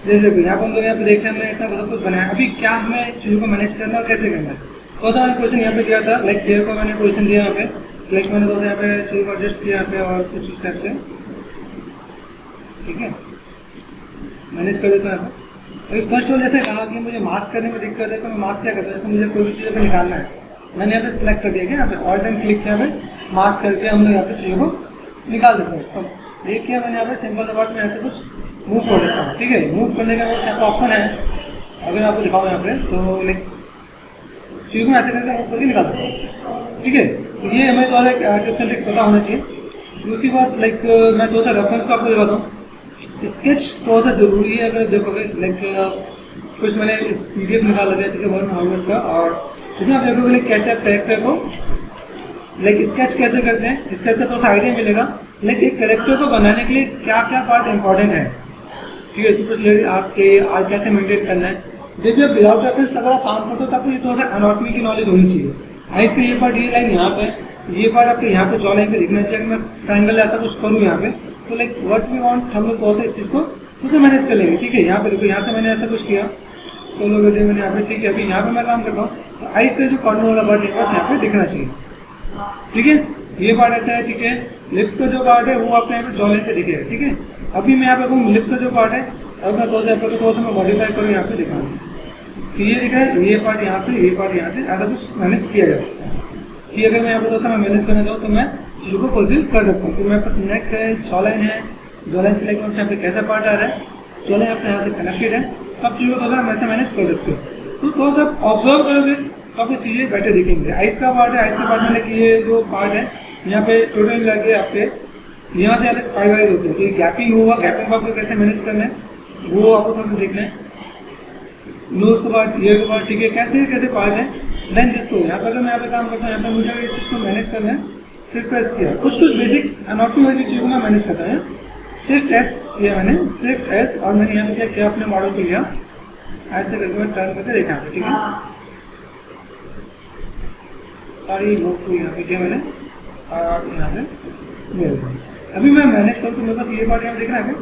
जैसे देखो यहाँ पर हम लोग यहाँ पे देख रहे हैं हमने इतना सब कुछ बनाया। अभी क्या हमें चीज़ों को मैनेज करना और कैसे करना है, तो मैंने क्वेश्चन यहाँ पे दिया था, लाइक हेयर को मैंने क्वेश्चन दिया यहाँ पे, लाइक मैंने तो यहाँ पे चीज़ों को एडजस्ट किया यहाँ पे और कुछ इस टाइप से, ठीक है, मैनेज कर देता हूँ। अभी फर्स्ट ऑफ जैसे कहा कि मुझे मास्क करने में दिक्कत है, तो मैं मास्क क्या करता हूँ, जैसे मुझे कोई भी चीज़ों को निकालना है, मैंने यहाँ पे सिलेक्ट कर दिया क्या, यहाँ पे ऑल टाइम क्लिक किया, मैं मास्क करके हम लोग यहाँ पे चीज़ों को निकाल देते हैं। तो देख किया मैंने यहाँ पे सिंपल सा पार्ट में ऐसे कुछ मूव कर देता हूँ, ठीक है। मूव करने का यहाँ पे ऑप्शन है, अगर आपको दिखाऊँ यहाँ पे, तो लाइक चीज़ को ऐसे करके मूव करके निकाल सकता हूँ, ठीक है। तो ये हमें थोड़ा टिप्स एंड ट्रिक्स पता होना चाहिए। दूसरी बात, लाइक मैं थोड़ा सा रेफरेंस को आपको दिखाता हूँ। स्केच थोड़ा सा जरूरी है, अगर देखोगे लाइक कुछ मैंने PDF निकाल लगा है, ठीक है, वर्न हार्वर्ड का, और जिसमें आप देखोगे लाइक कैसे आप कैरेक्टर को लाइक स्केच कैसे करते हैं, स्केच का थोड़ा सा आइडिया मिलेगा। लाइक एक कैरेक्टर को बनाने के लिए क्या क्या पार्ट इंपॉर्टेंट है, ठीक है, सुपर आपके आर्ट कैसे मेंटेन करना है। जब भी आप विदाउट रेफरेंस अगर आप काम करते हो तो आपको ये थोड़ा सा एनाटॉमी की नॉलेज होनी चाहिए। आइस का ये पार्ट, ये लाइन यहाँ पे, ये पार्ट आपके यहाँ पे जॉ लाइन पे दिखना चाहिए। अगर मैं ट्राइंगल ऐसा कुछ करूँ यहाँ पे, तो लाइक व्हाट वी वांट, हम लोग थोड़ा सा इस चीज़ को खुद मैनेज कर लेंगे, ठीक है। यहाँ पे देखो, यहाँ से मैंने ऐसा कुछ किया, सोलो कर दिया मैंने यहाँ पे, ठीक है। अभी यहाँ पे मैं काम करता हूँ, तो आइस का जो कॉर्नर वाला पार्ट है बस यहाँ पे दिखना चाहिए, ठीक है। ये पार्ट ऐसा है, ठीक है। लिप्स का जो पार्ट है वो आपको यहाँ पे जॉ लाइन पे दिखेगा, ठीक है। अभी मैं यहाँ पे कहूँ लिप्स का जो पार्ट है, अब मैं थोड़ा सा मैं मॉडिफाई करूँ, यहाँ पे दिखाऊँ कि ये दिख रहा है, ये पार्ट यहाँ से, ये पार्ट यहाँ से, ऐसा कुछ मैनेज किया जा सकता है कि अगर मैं यहाँ पे थोड़ा सा मैं मैनेज करना चाहूँ तो मैं चीज़ों को फुलफिल कर सकता हूँ। तो मेरे पास नेक है, जॉ लाइन है, जॉ लाइन सिलेक्ट यहाँ पे कैसा पार्ट आ रहा है, जॉ लाइन अपने यहाँ से कनेक्टेड है, तो आप चीज़ों को थोड़ा सा वैसे मैनेज कर सकते हो। तो थोड़ा सा ऑब्जर्व करोगे तो आपको चीज़ें बेटर दिखेंगे। आइस का पार्ट है, आइस के पार्ट में लाइक ये जो पार्ट है यहाँ पे टोटल मिला के आपके यहाँ से यहाँ 5 आइज होते हैं, तो ये गैपिंग होगा, गैपिंग को आपको कैसे मैनेज करना है वो आपको थोड़ा सा देखना है। नोज का पार्ट, ईयर का पार्ट, ठीक है, कैसे कैसे पार्ट है। देन जिसको यहाँ पर अगर मैं यहाँ पे काम करता हूँ, यहाँ पे मुझे अगर इस चीज़ को मैनेज करना है, सिर्फ प्रेस किया, कुछ बेसिक एनाटॉमी वाली चीज़ों को मैं मैनेज करता हूँ। सिर्फ एस किया मैंने, सिर्फ एस, और मैंने यहाँ पे क्या अपने मॉडल को लिया, ऐसे करके मैं टर्न करके देखा, ठीक है। सारी मूव को यहाँ पे किया मैंने, और यहाँ पे मेरे अभी मैं मैनेज करूँ तो मेरे पास ये पार्ट यहाँ दिख रहा है,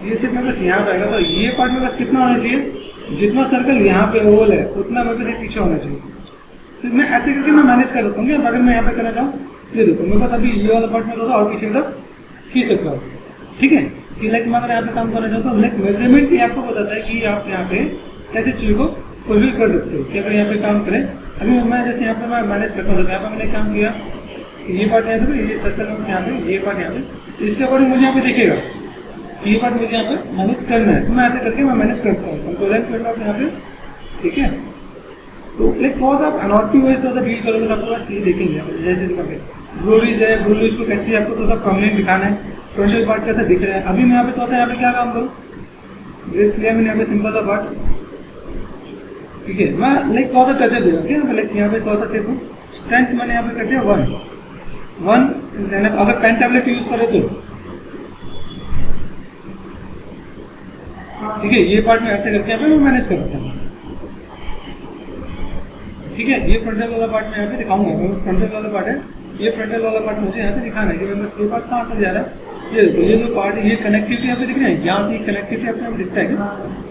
ये सिर्फ मेरे पास यहाँ पे आएगा। तो ये पार्ट मेरे पास कितना होना चाहिए, जितना सर्कल यहाँ पे ओवल है उतना मेरे पास पीछे होना चाहिए। तो मैं ऐसे करके मैं मैनेज कर सकता हूँ। अगर मैं यहाँ पे करना चाहूँ, ये देखो मेरे पास अभी ये वाला पार्ट में थोड़ा और पीछे की तरफ खींच सकता हूँ, ठीक है। कि लाइक मैं अगर यहाँ पे काम करना चाहता हूँ, लाइक मेजरमेंट ही आपको बताता है कि आप यहाँ पे कैसे चीज़ को फुलफिल कर सकते हो। कि अगर यहाँ पे काम करें, अभी मैं जैसे यहाँ पे मैं मैनेज करता हूँ, यहाँ पे मैंने काम किया, ये पार्ट यहाँ पे, ये सर्कल में यहाँ पे, ये पार्ट यहाँ पे, इसके अकॉर्डिंग मुझे यहाँ पे दिखेगा ये पार्ट मुझे यहाँ पे मैनेज करना है। तो मैं ऐसे करके मैं मैनेज करता हूँ, कंट्रोल एंड करना यहाँ पे, ठीक है। तो लाइक थोड़ा सा एनाटॉमी वाइज थोड़ा सा डील करोगे तो आपके पास चीज़ देखेंगे। जैसे दिखाते ब्रोरीज है, ब्रोरीज को कैसे आपको थोड़ा सा प्रोमिनेंट दिखाना है, फ्रंटल पार्ट कैसा दिख रहा है। अभी मैं यहाँ पे थोड़ा सा यहाँ पे क्या काम करूँ, इसलिए मैंने यहाँ पे सिंपल सा पार्ट, ठीक है, मैं लाइक थोड़ा सा टचअप देगा क्या, लाइक यहाँ पे थोड़ा सा सिर्फ स्ट्रेंथ मैंने यहाँ पे कर दिया 1 अगर पेन टैबलेट यूज करें तो, ठीक है। ये पार्ट में ऐसे करके यहाँ पे मैं मैनेज कर सकता हूँ, ठीक है। ये फ्रंटल वाला पार्ट मैं यहाँ पे दिखाऊंगा, मैं फ्रंटल वाला पार्ट है, ये फ्रंटल वाला पार्ट मुझे यहाँ से दिखाना है कि मैं बस ये पार्ट कहाँ तक जा रहा है। ये देखो, ये जो पार्ट है, ये कनेक्टिविटी यहाँ पे दिख रहा है, यहाँ से कनेक्टिविटी आपको यहाँ दिखता है क्या,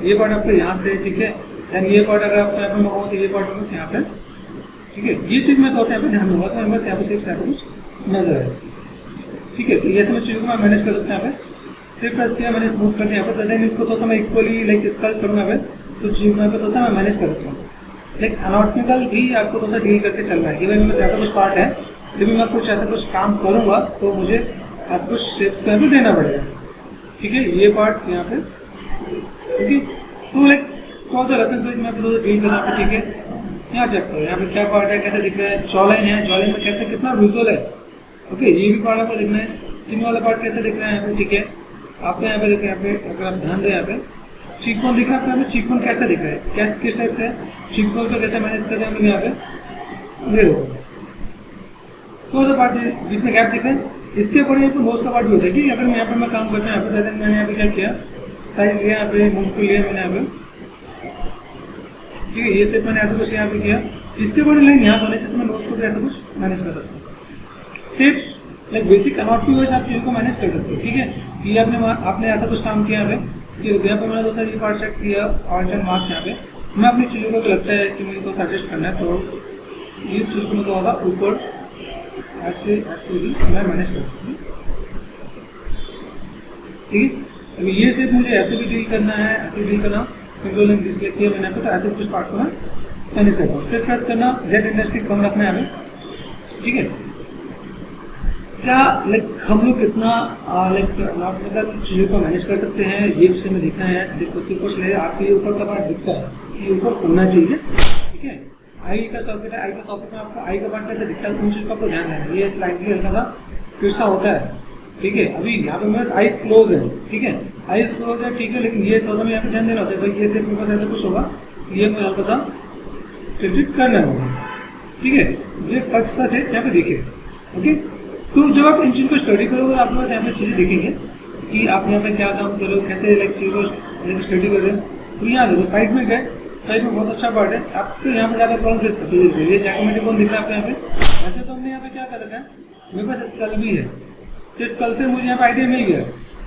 ये पार्ट आपको यहाँ से, ठीक है। देन ये पार्ट अगर आपको यहाँ पे मंगाऊँ तो ये पार्ट बस यहाँ पे, ठीक है। ये चीज़ मैं तो यहाँ पे ध्यान दूंगा, तो बस यहाँ पे सिर्फ ऐसा कुछ नजर है, ठीक है। तो ये सब चीज़ों को मैं मैनेज कर सकता हूँ यहाँ पे, सिर्फ प्रेस किया मैंने, स्मूथ कर दिया यहाँ पर। देन इसको तो मैं इक्वली लाइक स्कल्प करूँगा यहाँ पे, तो चीज़ यहाँ पे तो मैं मैनेज कर सकता हूँ। लाइक एनाटॉमिकल भी आपको थोड़ा सा डील करके चलना है कि भाई मेरे पास ऐसा कुछ पार्ट है, जब भी मैं कुछ ऐसा कुछ काम करूँगा तो मुझे ऐसा कुछ शेप्स यहाँ पे देना पड़ेगा, ठीक है। ये पार्ट यहाँ पे, ठीक है। तो लाइक थोड़ा सा रेफरेंस वाइज मैं आपको थोड़ा सा डील करना है, ठीक है। यहाँ चेक करो, यहाँ पे क्या पार्ट है, कैसे दिख रहा है, जॉ लाइन है, जॉ लाइन में कैसे कितना विजुअल है, ओके। ये भी पार्ट आपको दिखना है, चिन वाला पार्ट कैसे दिख रहा है यहाँ पे, ठीक है। आपको यहाँ पे देखिए, यहाँ पे अगर आप ध्यान दें, यहाँ पे चीकबोन दिख रहा है, आपको चीकबोन कैसे दिख रहा है, कैसे किस टाइप से चीकबोन को कैसे मैनेज कर रहे हैं हम यहाँ पे, ये देखो थोड़ा सा पार्ट जिसमें गैप दिख रहा है। इसके अकॉर्डिंग आपको नोज का पार्ट भी होता है कि अगर मैं यहाँ पे मैं काम करता हूँ, यहाँ पे मैंने यहाँ पे क्या किया, साइज लिया, यहाँ पे मूव को लिया मैंने यहाँ पे, ठीक है। ये सिर्फ मैंने ऐसा कुछ यहाँ पे किया, इसके अकॉर्डिंग लाइन यहाँ होने चाहिए, तो मैं नोज को भी ऐसा कुछ मैनेज कर सकता हूँ। सिर्फ लाइक बेसिक एनाटॉमी वाइज आप चीज़ों को मैनेज कर सकते हो, ठीक है। ये आपने ऐसा कुछ काम किया है, ये यहाँ पे मैंने दोस्तों ये पार्ट सेट किया ऑल्ट एंड मास्क। यहाँ पे मैं अपनी चीज़ों को लगता है कि मुझे तो सजेस्ट करना है, तो ये चीज़ को मैं तो होगा ऊपर ऐसे भी मैं मैनेज कर सकता हूँ। ठीक है, अभी ये सिर्फ मुझे ऐसे भी डील करना है, ऐसे डील करना, कंट्रोल एंड डिस्प्ले किया मैंने तो ऐसे कुछ पार्ट को मैं मैनेज करता हूँ। सिर्फ प्रेस करना, जेड इंडस्ट्री कम रखना है हमें। ठीक है, क्या हम लोग कितना मतलब चीज़ों को मैनेज कर सकते हैं, ये चीज़ में देखना है। देखो सिर्फ ले आपके ऊपर का पार्ट दिखता है, ये ऊपर होना चाहिए। ठीक है, आई का सॉकेट है, आई का सॉकेट में आपका आई का पार्ट कैसे दिखता है, उन चीज़ का आपको ध्यान देना है। ये स्लाइडली हल्का सा फिरसा होता है। ठीक है, अभी यहाँ पे मेरे आई क्लोज है। ठीक है, आई क्लोज है, ठीक है, लेकिन ये थोड़ा सा यहाँ पे ध्यान देना होता है भाई, ये सिर्फ मेरे पास ऐसा कुछ होगा, ये मैं हल्का सा क्रिएट करना होगा। ठीक है, ये कट सा से यहाँ पे दिखे। ओके, तो जब आप इन चीज़ को स्टडी करोगे आपके पास यहाँ पे चीज़ें दिखेंगे कि आप यहाँ पे क्या काम कर रहे हो, कैसे चीज़ों को स्टडी कर रहे हो। तो यहाँ देखो साइड में गए, साइड में बहुत अच्छा पार्ट है, आपको यहाँ पे ज़्यादा प्रॉब्लम फेस करती है। ये जैकोमेट्रिक बोन दिख रहा है आपको यहाँ पे। वैसे तो हमने यहाँ पे क्या कर रखा है, मेरे पास स्कल भी है, तो स्कल से मुझे यहाँ पे आइडिया मिल गया,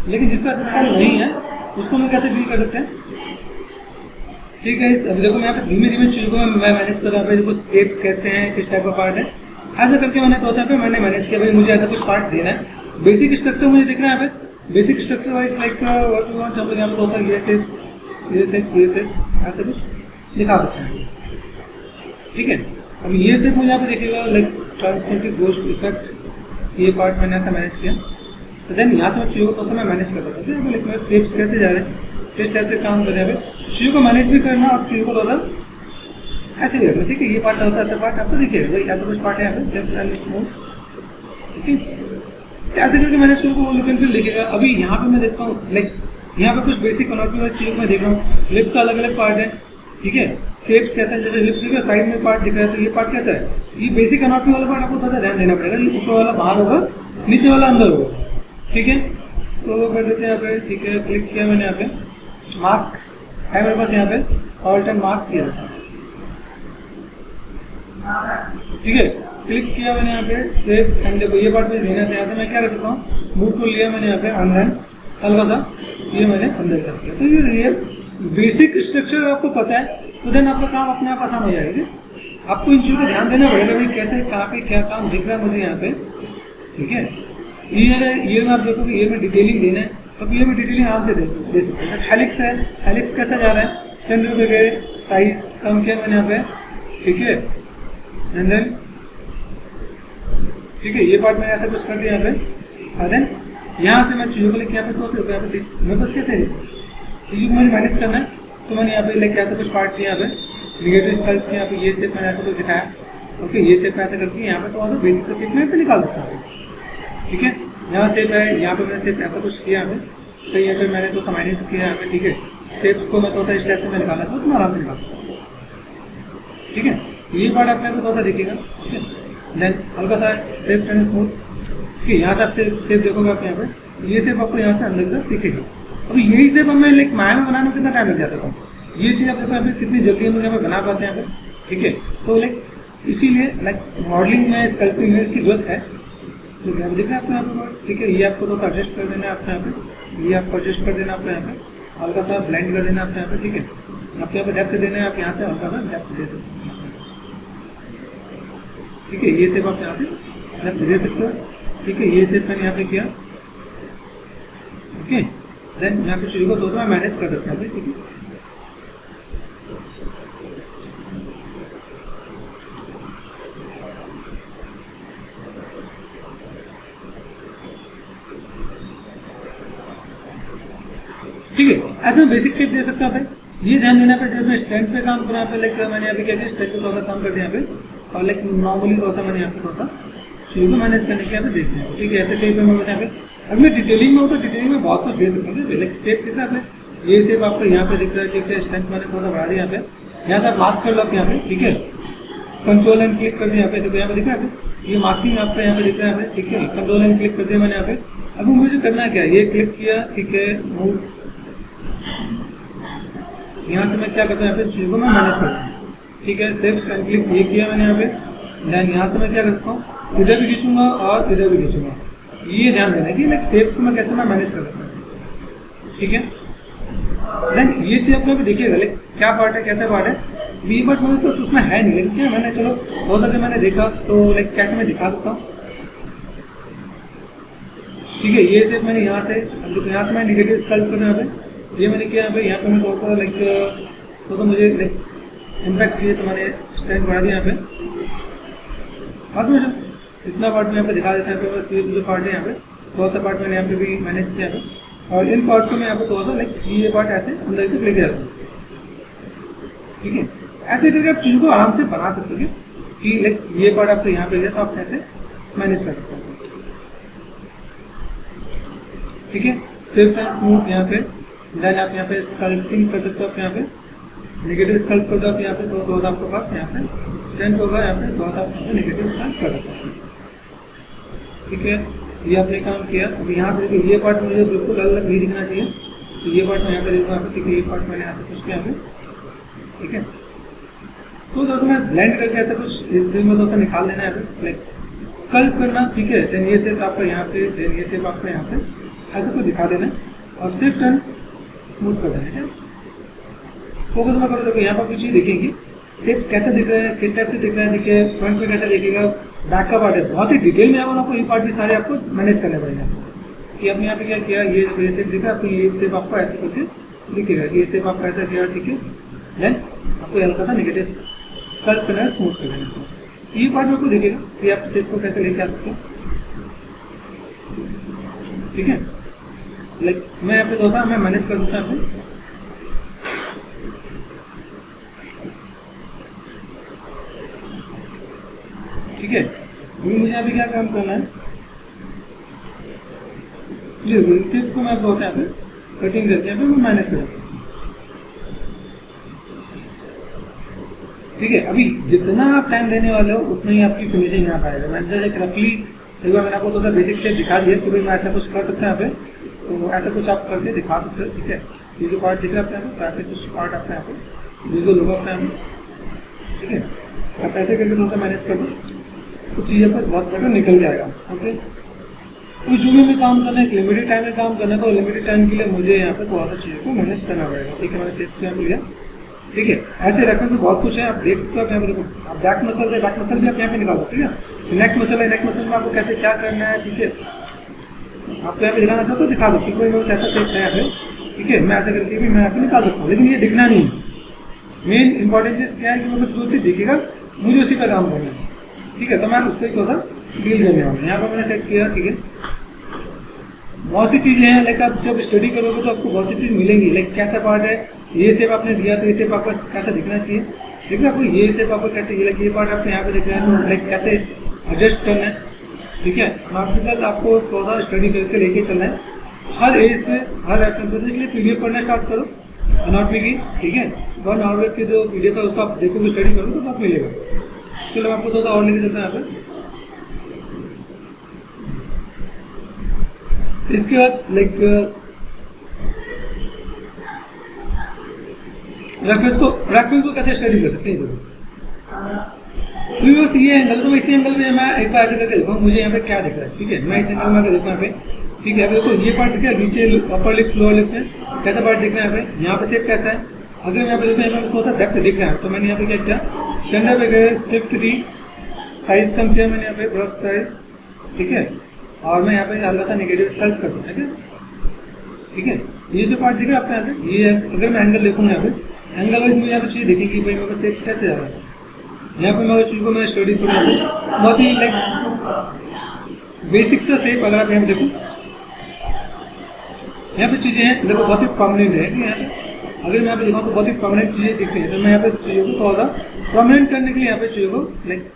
लेकिन जिसका स्कल नहीं है उसको मैं कैसे डील कर सकते हैं। ठीक है, अभी देखो मैं यहाँ पे धीमे धीमे चीज़ों को मैं मैनेज कर रहा हूँ। देखो शेप्स कैसे हैं, किस टाइप का पार्ट है, ऐसा करके मैंने तो पे मैंने मैनेज किया भाई मुझे ऐसा कुछ पार्ट देना है। बेसिक स्ट्रक्चर मुझे दिख रहा है यहाँ पे, basic structure wise like what you want, यहाँ पे दोस्तों ये शेप्स ऐसे कुछ दिखा सकते हैं। ठीक है, अब ये सिर्फ मुझे यहाँ पे दिखेगा लाइक ट्रांसपेरेंट गोस्ट इफेक्ट, ये पार्ट मैंने ऐसा मैनेज किया। तो देन यहाँ से मैं चीज़ों को तो मैं मैनेज कर सकता हूँ। लाइक मेरे शेप्स कैसे जा रहे हैं, किस टाइप से काम कर रहे हैं, चीज़ों को मैनेज भी करना और चीज़ों को थोड़ा ऐसे भी रखना। ठीक है, ये पार्ट होता है, ऐसा पार्ट आपको दिखेगा भाई, ऐसा कुछ पार्ट है यहाँ पे सिर्फ एंड स्मूथ। ठीक है, ऐसे करके मैंने इसको लुक एंड फील दिखेगा। अभी यहाँ पे मैं देखता हूँ लाइक यहाँ पे कुछ बेसिक कनॉटी वाइज चीज़ों को मैं देख रहा हूँ। लिप्स का अलग अलग पार्ट है। ठीक है, शेप्स कैसा है, जैसे लिप्स के साइड में पार्ट दिख रहा है, तो ये पार्ट कैसा है, ये बेसिक कनॉटी वाला पार्ट आपको थोड़ा ध्यान देना पड़ेगा। ये ऊपर वाला बाहर होगा, नीचे वाला अंदर होगा। ठीक है, तो वो कर देते हैं यहाँ पे। ठीक है, क्लिक किया मैंने यहाँ पे, मास्क है मेरे पास यहाँ पे, ऑल्ट एंड मास्क किया। ठीक है, क्लिक किया मैंने यहाँ पे, सेव एंड देखो ये पार्ट मुझे देना था। यहाँ से मैं क्या कर सकता हूँ, मूव टूल लिया मैंने यहाँ पे, अंदर हल्का सा ये मैंने अंदर कर दिया। तो ये बेसिक स्ट्रक्चर आपको पता है तो देन आपका काम अपने आप आसान हो जाएगा। आपको इन चीज़ों को ध्यान देना पड़ेगा भाई, कैसे कहाँ पे क्या काम दिख रहा है मुझे यहाँ पे। ठीक है, ईयर में आप देखोगे, ईयर में डिटेलिंग देना है, तो ईयर में डिटेलिंग आराम से दे सकते हैं। हेलिक्स है, हेलिक्स कैसा जा रहा है, स्टैंडर्ड पे गए, साइज कम किया मैंने यहाँ पे। ठीक है, एंड देन ठीक है, ये पार्ट मैंने ऐसा कुछ कर दिया यहाँ पे। और देन यहाँ से मैं चीज़ों को लेकर यहाँ पे तो यहाँ पे मेरे पास कैसे चीज़ों को मुझे मैनेज करना है, तो मैंने यहाँ पे लेके ऐसा कुछ पार्ट किया यहाँ पे, निगेटिव स्कल्प यहाँ पे, ये शेप मैंने ऐसा कुछ दिखाया। ओके, ये शेप ऐसा करके यहाँ पे तो बेसिक सा शेप मैं यहाँ पे निकाल सकता हूँ। ठीक है, यहाँ शेप है, यहाँ पे मैंने शेप ऐसा कुछ किया यहाँ पे, तो यहाँ पे मैंने तो मैनेज किया यहाँ पे। ठीक है, शेप्स को मैं थोड़ा सा इस टाइप से मैं निकालना चाहूँ तो मैं आराम से निकाल सकता हूँ। ठीक है, ये पार्ट आपको यहाँ पे थोड़ा सा दिखेगा। ठीक है, देन हल्का सा शेप एंड स्मूथ। ठीक है, यहाँ से आप शेप देखोगे आप यहाँ पे, ये शेप आपको यहाँ से अंदर की तरफ दिखेगा। अभी यही शेप हमें लाइक माया में बनाने में कितना टाइम लग जाता था, ये चीज़ आप देखो यहाँ पे कितनी जल्दी हम यहाँ पे बना पाते हैं यहाँ पे। ठीक है, तो लाइक इसीलिए लाइक मॉडलिंग में स्कल्पटिंग में इसकी जरूरत है। तो यहाँ पे दिख रहा है आपको यहाँ पे। ठीक है, ये आपको तो एडजस्ट कर देना है आपको यहाँ पे, ये आपको एडजस्ट कर देना आपको यहाँ पे, हल्का सा ब्लेंड कर देना आपको यहाँ पे। ठीक है, आपको यहाँ पे डेप्थ देना है, आप यहाँ से हल्का सा डेप्थ दे सकते हैं। ठीक है, ये शेप आप यहाँ से डेप्थ दे सकते हो। ठीक है, ये शेप मैंने यहाँ पे किया। ओके, देन यहाँ पे चीज़ों को दोस्तों मैं मैनेज कर सकता हूँ। ठीक है, ठीक है, ऐसे में बेसिक शेप दे सकते हैं भाई। ये ध्यान देना पे, जब मैं स्टैंड पे काम करूँ यहाँ पे, लाइक मैंने यहाँ पे क्या किया, स्टैंड पे थोड़ा सा काम कर दिया यहाँ पे, और लाइक नॉर्मली थोड़ा सा मैंने यहाँ पे थोड़ा सा चीज़ों को मैनेज करने के यहाँ पे देखते हैं। ठीक है, ऐसे शेप में बस यहाँ पे अगर मैं डिटेलिंग में हूँ तो डिटेलिंग में बहुत कुछ दे सकते हैं। लाइक शेप दिख रहा है, ये शेप आपको यहाँ पे दिख रहा है। ठीक है, स्टैंड मैंने थोड़ा सा बढ़ा दिया यहाँ पे, यहाँ से आप मास्क कर लो आप यहाँ पे। ठीक है, कंट्रोल एंड क्लिक कर दिया यहाँ पे, देखो यहाँ पे दिख रहा है, ये मास्किंग आपका यहाँ पे दिख रहा है यहाँ पे। ठीक है, कंट्रोल एंड क्लिक कर दिया मैंने यहाँ पे। अब मुझे करना क्या है, ये क्लिक किया। ठीक है, मूव, यहाँ से मैं क्या करता हूँ, यहाँ पे चीज़ों को मैं मैनेज करता हूँ। ठीक है, शिफ्ट एंड क्लिक ये किया मैंने यहाँ पे। देन यहाँ से मैं क्या करता हूँ, इधर भी खींचूंगा और इधर भी खींचूंगा। ये ध्यान देना है कि लाइक शेप्स को मैं कैसे मैं मैनेज कर सकता हूँ। ठीक है, देन ये चीज़ अपने भी देखिएगा लाइक क्या पार्ट है कैसा पार्ट है। बी पार्ट मेरे पास उसमें है नहीं, लेकिन क्या मैंने चलो हो सके मैंने देखा तो लाइक कैसे मैं दिखा सकता हूँ। ठीक है, ये सिर्फ मैंने यहाँ से यहाँ से मैं निगेटिव स्कल्प करना है, ये मैंने किया यहाँ पे मैं थोड़ा सा लाइक थोड़ा सा मुझे लाइक इम्पैक्ट चाहिए तो मैंने स्टैंड बढ़ा दिया यहाँ पे। हाँ समझो, इतना पार्ट में यहाँ पे दिखा देता है, बस ये जो पार्ट है यहाँ पे थोड़ा सा पार्ट मैंने यहाँ पे भी मैनेज किया है, और इन पार्ट को मैं यहाँ पे थोड़ा सा लाइक ये पार्ट ऐसे अंदर तक लेके जाता हूँ। ठीक है, ऐसे करके आप चीज़ों को आराम से बना सकते हो कि लाइक ये पार्ट आपको यहाँ पे गया तो आप ऐसे मैनेज कर सकते हो। ठीक है, सिर्फ एंड स्मूथ यहाँ पे देन आप यहाँ पे स्कल्पिंग कर सकते हो। आप यहाँ पे नेगेटिव स्कल्प कर दो आप यहाँ पे, तो थोड़ा आपके पास यहाँ पे स्टैंड होगा, यहाँ पे थोड़ा सा आप नेगेटिव स्कल्प कर सकते हो। ठीक है, ये आपने काम किया। अब यहाँ से देखिए ये पार्ट मुझे बिल्कुल अलग नहीं दिखना चाहिए, तो ये पार्ट मैं यहाँ पे देखूँगा यहाँ पे। ठीक है, ये पार्ट मैंने ऐसे कुछ किया यहाँ पे। ठीक है, तो दोस्तों मैं ब्लेंड करके ऐसा कुछ इस दिन में दोस्तों निकाल देना है यहाँ पे लाइक स्कल्प करना। ठीक है, देन ये शेप आपका यहाँ पे, देन ये शेप आपका यहाँ से ऐसे को दिखा देना और सिर्फ एंड स्मूथ कर देना है। फोकस में करो, देखो यहाँ पर कुछ चीज़ देखेंगे शेप्स कैसे दिख रहे हैं, किस टाइप से दिख रहा है। देखिए फ्रंट में कैसे दिखेगा, बैक का पार्ट है बहुत ही डिटेल में आपको ये पार्ट भी सारे आपको मैनेज करने पड़ेंगे कि आपने यहाँ पे क्या किया, ये शेप दिखा आपको, ये शेप आपको ऐसे करके दिखेगा, ये शेप आपका ऐसा किया। ठीक है, देन आपको हल्का सा नेगेटिव स्कल्प करना है, स्मूथ कर देना। ये पार्ट में आपको दिखेगा कि आप शेप को कैसे लेके आ सकते हो। ठीक है, लाइक मैं यहाँ पे दोस्तों मैं मैनेज कर सकता हूँ। ठीक है, अभी मुझे अभी क्या काम करना है, शेप्स को मैं बहुत यहाँ पे कटिंग करके यहाँ पे मैं मैनेज कर सकता हूँ। ठीक है, अभी जितना आप टाइम देने वाले हो उतना ही आपकी फिनिशिंग यहाँ पाएगा। मैंने जैसे रफली एक बार मैंने आपको थोड़ा सा बेसिक शेप दिखा दिया कि भाई मैं ऐसा कुछ कर सकता हूँ यहाँ पे, तो ऐसा कुछ आप करके दिखा सकते हो। ठीक है, ये जो पार्ट दिख रहा है आपको यहाँ पे, ऐसे कुछ पार्ट आपका यहाँ पे विजुअल होगा आपका यहाँ पे। ठीक है, आप ऐसे करके थोड़ा सा मैनेज कर दो तो चीज़ें पास बहुत बेटर निकल जाएगा। ओके, तो जो भी हमें काम करना है लिमिटेड टाइम में काम करना है, तो लिमिटेड टाइम के लिए मुझे यहाँ पे थोड़ा सा चीज़ों को मैनेज करना पड़ेगा। ठीक है, मैंने शेप्स यहाँ पे लिया। ठीक है, ऐसे रेफरेंस से बहुत कुछ है, आप देख सकते हो। आप यहाँ पे देखो, आप बैक मसल से बैक मसल भी आप यहाँ पे निकाल सकते हैं। नेक मसल है, नेक मसल में आपको कैसे क्या करना है। ठीक है, आपको यहाँ पे दिखाना चाहते हो दिखा सकते हो, कोई बस ऐसा शेप है यहाँ पे। ठीक है, मैं ऐसे करके भी मैं यहाँ पे निकाल सकता हूँ, लेकिन ये दिखना नहीं है। मेन इंपॉर्टेंट चीज़ क्या है कि बस जो चीज़ दिखेगा मुझे उसी पर काम करना है। ठीक है, तो मैं उस पर थोड़ा सा डील करने वाला हूँ। यहाँ पर मैंने सेट किया। ठीक है, बहुत सी चीज़ें हैं लाइक आप जब स्टडी करोगे तो आपको बहुत सी चीज़ मिलेंगी। लाइक कैसा पार्ट है, ये शेप आपने दिया तो ये शेप आपको कैसा दिखना चाहिए। देखिए आपको ये शेप आपको कैसे, ये पार्ट आपको यहाँ पे दिख रहा है तो लाइक कैसे एडजस्ट करना है। ठीक है, मार्केट आपको थोड़ा सा स्टडी करके लेके चलना है हर एज पे, हर रेफरेंस पे। तो इसलिए PDF पढ़ना स्टार्ट करो अनाटॉमी की। ठीक है, वन आवर की जो PDF है उसको आप देखोगे, स्टडी करोगे तो बहुत मिलेगा। चलो मैं आपको थोड़ा सा और लेके चलता हूँ यहाँ पे। इसके बाद लाइक रेफरेंस को कैसे स्टडी कर सकते हैं। देखो बस ये एंगल, तो इसी एंगल में मैं एक बार ऐसे करके देखूँ मुझे यहाँ पे क्या दिख रहा है। ठीक है, मैं इस एंगल में आकर देखूँ यहाँ पे। ठीक है, अब देखो ये पार्ट दिख रहा है, नीचे अपर लिप्स लोअर लिप्स में कैसा पार्ट दिख रहा है यहाँ पे शेप कैसा है। अगर यहाँ पे देखते हैं यहाँ पे थोड़ा सा डेप्थ दिख रहा है, तो मैंने यहाँ पे क्या किया, स्टैंडर्ड पे गए, शिफ्ट डी, साइज कम किया मैंने यहाँ पे, ब्रश साइज। ठीक है, और मैं यहाँ पे हल्का सा नेगेटिव स्कल्प कर दूँ। ठीक है, ठीक है, ये जो पार्ट दिख रहा है आपका यहाँ पे, ये अगर मैं एंगल देखूँगा यहाँ पे, एंगल वाइज मुझे यहाँ पे चीज़ देखेंगे भाई मेरे शेप्स कैसे जा रहा है। यहाँ पे मैं चीज़ को मैं स्टडी करूँ बहुत ही लाइक बेसिक सा शेप। अगर आप यहाँ पे देखो, यहाँ पे चीज़ें हैं देखो बहुत ही परमानेंट है कि यहाँ पे अगर मैं यहाँ पे दिखाऊँ तो बहुत ही परमानेंट चीज़ें दिख रही है। तो मैं यहाँ पे चीज़ों को थोड़ा सा परमानेंट करने के लिए यहाँ पे चीज़ों को लाइक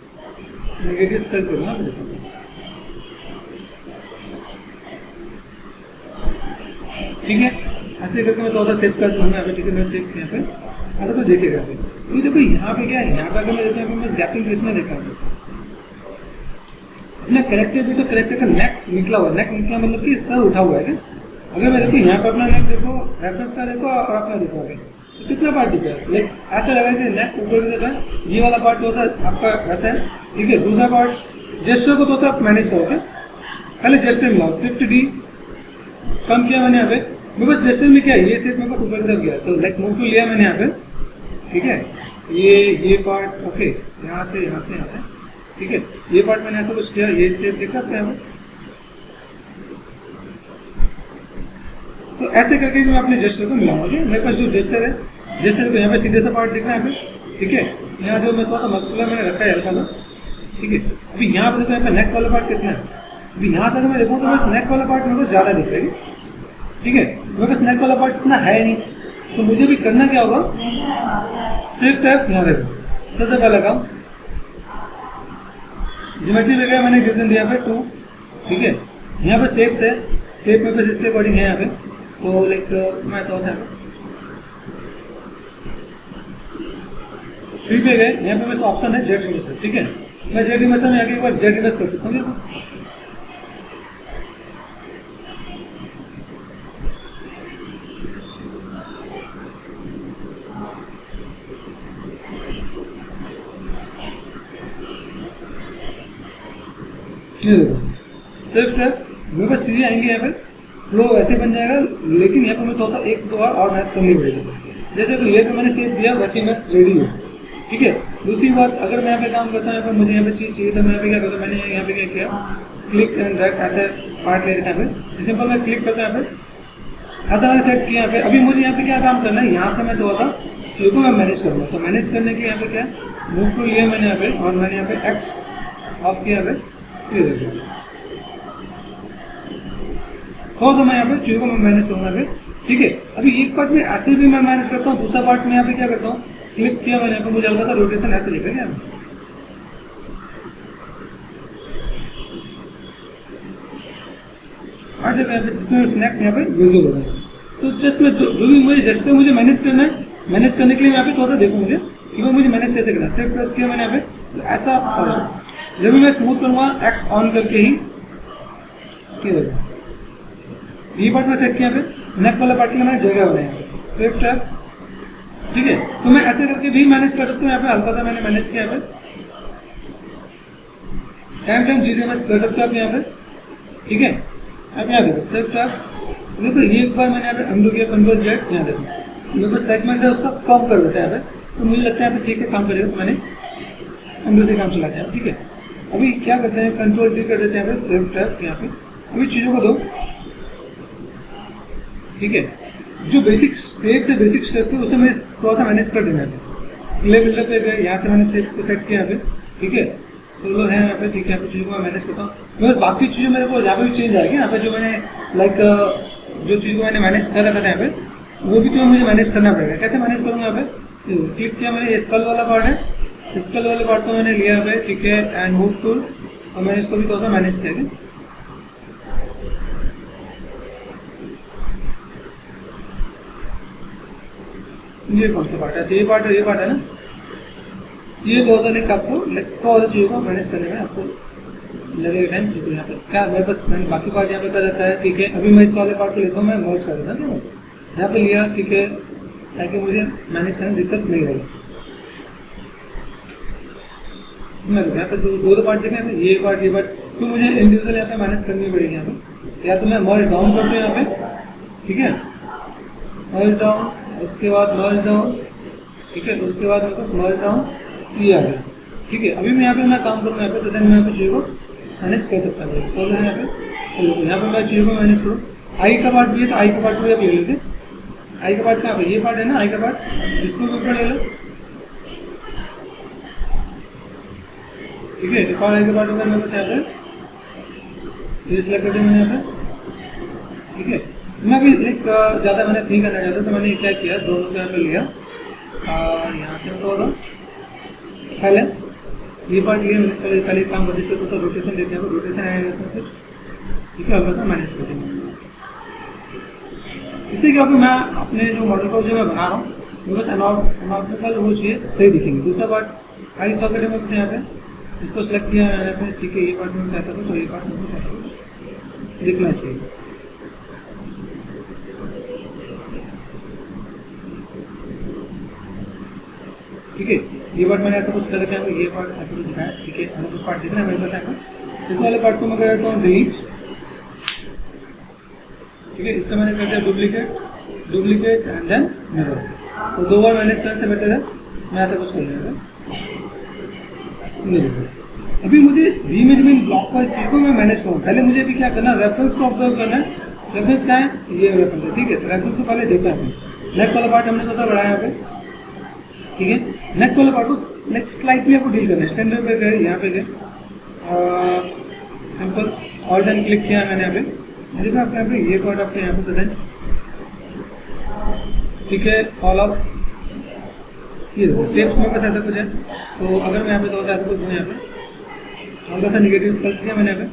नेगेटिव स्कल्प करूँगा। ठीक है, ऐसे करके मैं थोड़ा सा सेव कर दूँगा यहाँ पे। ठीक है, मैं सेव यहाँ पे ऐसा तो देखेगा यहाँ पे। तो देखो यहाँ पे क्या है, यहाँ पे अगर मैं देखता हूँ गैपिंग कितना देखा है अपना करेक्टर भी, तो करेक्टर का नेक निकला हुआ है। नेक निकला मतलब कि सर उठा हुआ है क्या। अगर मैं देखो यहाँ पे अपना नेक देखो, रेफरेंस का देखो और अपना देखो आगे, तो कितना पार्ट दिख रहा है। लाइक ऐसा लगा कि नेक ऊपर की तरफ है, ये वाला पार्ट तो आपका वैसा है। ठीक है, दूसरा पार्ट जेस्चर को तो आप मैनेज करोगे, पहले जेस्चर मिलाओ, शिफ्ट डी कम किया मैंने यहाँ पे, मेरे पास जेस्चर में क्या है, ये सेट मेरे पास ऊपर की तरफ गया, तो लाइक मूव टू लिया मैंने यहाँ पे, ठीक है, ये पार्ट ओके, यहाँ से यहाँ से यहाँ पे, ठीक है, ये पार्ट मैंने ऐसा कुछ किया, ये सेट देख रहा है। तो ऐसे करके मैं अपने जेस्चर को मिलाऊंगा। मेरे पास जो जेस्चर है, जेस्चर को यहाँ पे सीधे सा पार्ट दिख रहा है यहाँ पे, ठीक है, यहाँ जो मैं थोड़ा सा मस्कुलर मैंने रखा है हल्का सा, ठीक है। अभी यहाँ पे देखो, यहाँ पे नेक वाला पार्ट कितना है, अभी यहाँ से अगर मैं देखूँ तो बस नेक वाला पार्ट मेरे पास ज़्यादा दिख रहा है, ठीक है, मेरे पास नेक वाला पार्ट इतना है नहीं, तो मुझे भी करना क्या होगा, सिर्फ टैप यहाँ देखो, सबसे पहला काम ज्योमेट्री पे गया, मैंने डिवीजन दिया पे 2, ठीक है, यहाँ पे शेप्स है, शेप में बस इसके अकॉर्डिंग है यहाँ पे, तो लाइक मैं तो यहाँ पे 3 पे गए, यहाँ पे मेरे ऑप्शन है जेड रिवर्सल, ठीक है, मैं जेड रिवर्सल में आके एक बार जेड रिवर्स कर सकता हूँ। ये देखो सिर्फ टैप मेरे पास सीधे आएंगे, यहाँ पे फ्लो वैसे बन जाएगा, लेकिन यहाँ पे मैं थोड़ा सा एक दो और मेहनत करनी पड़ेगी। जैसे तो ये पे मैंने सेव दिया, वैसे मैं रेडी हूँ, ठीक है। दूसरी बात, अगर मैं यहाँ पे काम करता हूँ, यहाँ पे मुझे यहाँ पे चीज़ चाहिए, तो मैं यहाँ पे क्या करता हूँ, मैंने यहाँ पे क्या किया, क्लिक एंड ड्रैग ऐसे पार्ट ले लेता है, सिंपल मैं क्लिक करता हूँ यहाँ पे, ऐसा मैंने सेट किया यहाँ पे। अभी मुझे यहाँ पे क्या काम करना है, यहाँ से मैं थोड़ा सा चीज़ों को मैं मैनेज करूँगा, तो मैनेज करने के लिए यहाँ पे क्या मूव टू लिया मैंने यहाँ पे, और मैंने यहाँ पे एक्स ऑफ किया यहाँ पे, ये देखो थोड़ा सा मैं यहाँ पे चीज़ों को मैं मैनेज करूँगा यहाँ पे, ठीक है। अभी एक पार्ट में ऐसे भी मैं मैनेज करता हूँ, दूसरा पार्ट में यहाँ पे क्या करता हूँ, क्लिक किया मैंने यहाँ पे, मुझे हल्का सा रोटेशन ऐसे दिखेगा यहाँ पे, और देखो यहाँ पे जिसमें स्नैक यहाँ पे विजुअल हो रहा है। तो जस्ट मैं जो भी मुझे जेस्चर मुझे मैनेज करना है, मैनेज करने के लिए मैं यहाँ पे थोड़ा सा देखूँ मुझे कि वो मुझे मैनेज कैसे करना है। सिर्फ प्रेस किया मैंने यहाँ पे, तो ऐसा जब भी मैं स्मूथ करूँगा एक्स ऑन करके ही, ये देखो ये पार्ट में सेट किया यहाँ पे, नेक वाला पार्ट के लिए मैंने जगह बनाया यहाँ पे, सिर्फ टैप, ठीक है। तो मैं ऐसे करके भी मैनेज कर सकता हूँ, यहाँ पे हल्का सा मैंने मैनेज किया यहाँ पे, टाइम जी मैनेज कर सकते हो आप यहाँ पे, ठीक है। अब यहाँ देखो सिर्फ टैप, देखो ये एक बार मैंने यहाँ पे अंडू किया, कंट्रोल जेड, यहाँ देखो मेरे को सेगमेंट से उसका कम कर देता है यहाँ पे, तो मुझे लगता है यहाँ पे ठीक है काम करेगा, तो मैंने अंडू से काम चलाते हैं, ठीक है। अभी क्या करते हैं, कंट्रोल डी कर देते हैं यहाँ पे, सिर्फ टैप यहाँ पे, अभी चीज़ों को दो, ठीक है। जो बेसिक शेप से बेसिक स्टेप थे उसे मैं थोड़ा सा मैनेज कर देना है। प्ले बिल्डर पे गए, यहाँ से मैंने शेप को सेट किया यहाँ पे, ठीक है, सोलो है यहाँ पे, ठीक है। यहाँ पे चीज़ों को मैं मैनेज करता हूँ, मैं बाकी चीज़ें मेरे को यहाँ पे भी चेंज आएगी, यहाँ पे जो मैंने लाइक जो चीज़ को मैंने मैनेज कर रखा था यहाँ पे, वो भी तो मुझे मैनेज करना पड़ेगा। कैसे मैनेज करूँगा, यहाँ पे क्लिक किया मैंने, स्कल वाला पार्ट है, स्कल वाले पार्ट को मैंने लिया यहाँ पे, ठीक है, एंड मूव टूल, और मैंने इसको भी थोड़ा सा मैनेज किया। ये कौन सा पार्ट है, ये पार्ट है ना, ये 2001 आपको थोड़ा सा चीज़ों को मैनेज करने में आपको लगेगा टाइम, क्योंकि यहाँ पे क्या मेरे पास मैंने बाकी पार्ट यहाँ पे कर रखा है, ठीक है। अभी मैं इस वाले पार्ट को लेता हूँ, मैं मर्ज कर देता हूँ, यहाँ पे लिया, ठीक है, ताकि मुझे मैनेज करने में दिक्कत नहीं रहेगी। मैं यहाँ पे दो पार्ट देखें, ये पार्ट तो मुझे इंडिविजुअल यहाँ पे मैनेज करनी पड़ेगी यहाँ पे, या तो मैं मर्ज डाउन करता हूँ यहाँ पे, ठीक है, मर्ज डाउन, उसके बाद मर्ज डाउन, ठीक है, उसके बाद मेरे पास मर्ज डाउन ये आ गया, ठीक है। अभी मैं यहाँ पे मैं काम करूँगा यहाँ पे, तो देन मैं यहाँ पे चीज़ों को मैनेज कर सकता हूँ, सोल्व है यहाँ पे, तो यहाँ पे मैं चीज़ों को मैनेज करूँ। आई का पार्ट भी है, तो आई का पार्ट भी आप ले लेते, आई का पार्ट कहाँ पे, ये पार्ट है ना आई का पार्ट, इसको भी ऊपर ले लो, ठीक है। एक और आई का पार्ट होगा मेरे पास यहाँ पे, ये सिलेक्ट कर दिया मैंने यहाँ पे, ठीक है। मैं भी एक ज़्यादा मैंने नहीं करना चाहता, तो मैंने क्या किया, दोनों को यहाँ पे लिया और यहाँ से तो होगा पहले ये पार्ट लिया मैंने, चलो पहले काम करते इसको तो रोटेशन देते हैं, रोटेशन आएगा इसमें कुछ, ठीक है, हल्का सा मैनेज करते हैं। इससे क्या होगा, मैं अपने जो मॉडल को जो मैं बना रहा हूँ, मेरे पास एनाटॉमिकल वो चीज़ें सही दिखेंगी। दूसरा पार्ट आई सॉकेट में कुछ यहाँ पे, इसको सेलेक्ट किया यहाँ पे, ठीक है, ये पार्ट में ऐसा कुछ और ये पार्ट में ऐसा कुछ दिखना चाहिए, ठीक है। ये पार्ट मैंने ऐसा कुछ कर रखा है, ये पार्ट ऐसा कुछ दिखाया, ठीक है, ऐसा कुछ पार्ट दिख रहा है मेरे पास यहाँ पर। इस वाले पार्ट को मैं कर देता हूँ डिलीट, ठीक है, इसका मैंने कर दिया डुप्लीकेट एंड देन मिरर। तो 2 बार मैनेज करने से बेटर है मैं ऐसा कुछ कर लेगा। अभी मुझे धीमे धीमे ब्लॉक वाइज चीज़ को मैं मैनेज करूँ। पहले मुझे अभी क्या करना है, रेफरेंस को ऑब्जर्व करना है। रेफरेंस क्या है, ये रेफरेंस है, ठीक है। रेफरेंस को पहले देखा है, नेक वाला पार्ट हमने थोड़ा बढ़ाया यहाँ पे, ठीक है। नेक वाला पार्ट को नेक स्लाइटली आपको डील करना है। स्टैंडर्ड पे गए, यहाँ पे गए, सिंपल ऑल्ट एंड क्लिक किया मैंने यहाँ पे, देखा आपने यहाँ पे ये पार्ट आपके यहाँ पे बताएं, ठीक है। फॉल ऑफ ये शेप्स में बस ऐसा कुछ है। तो अगर मैं यहाँ पे थोड़ा सा ऐसा कुछ दूँ, यहाँ पे हल्का सा निगेटिव स्कल्प किया मैंने यहाँ पे,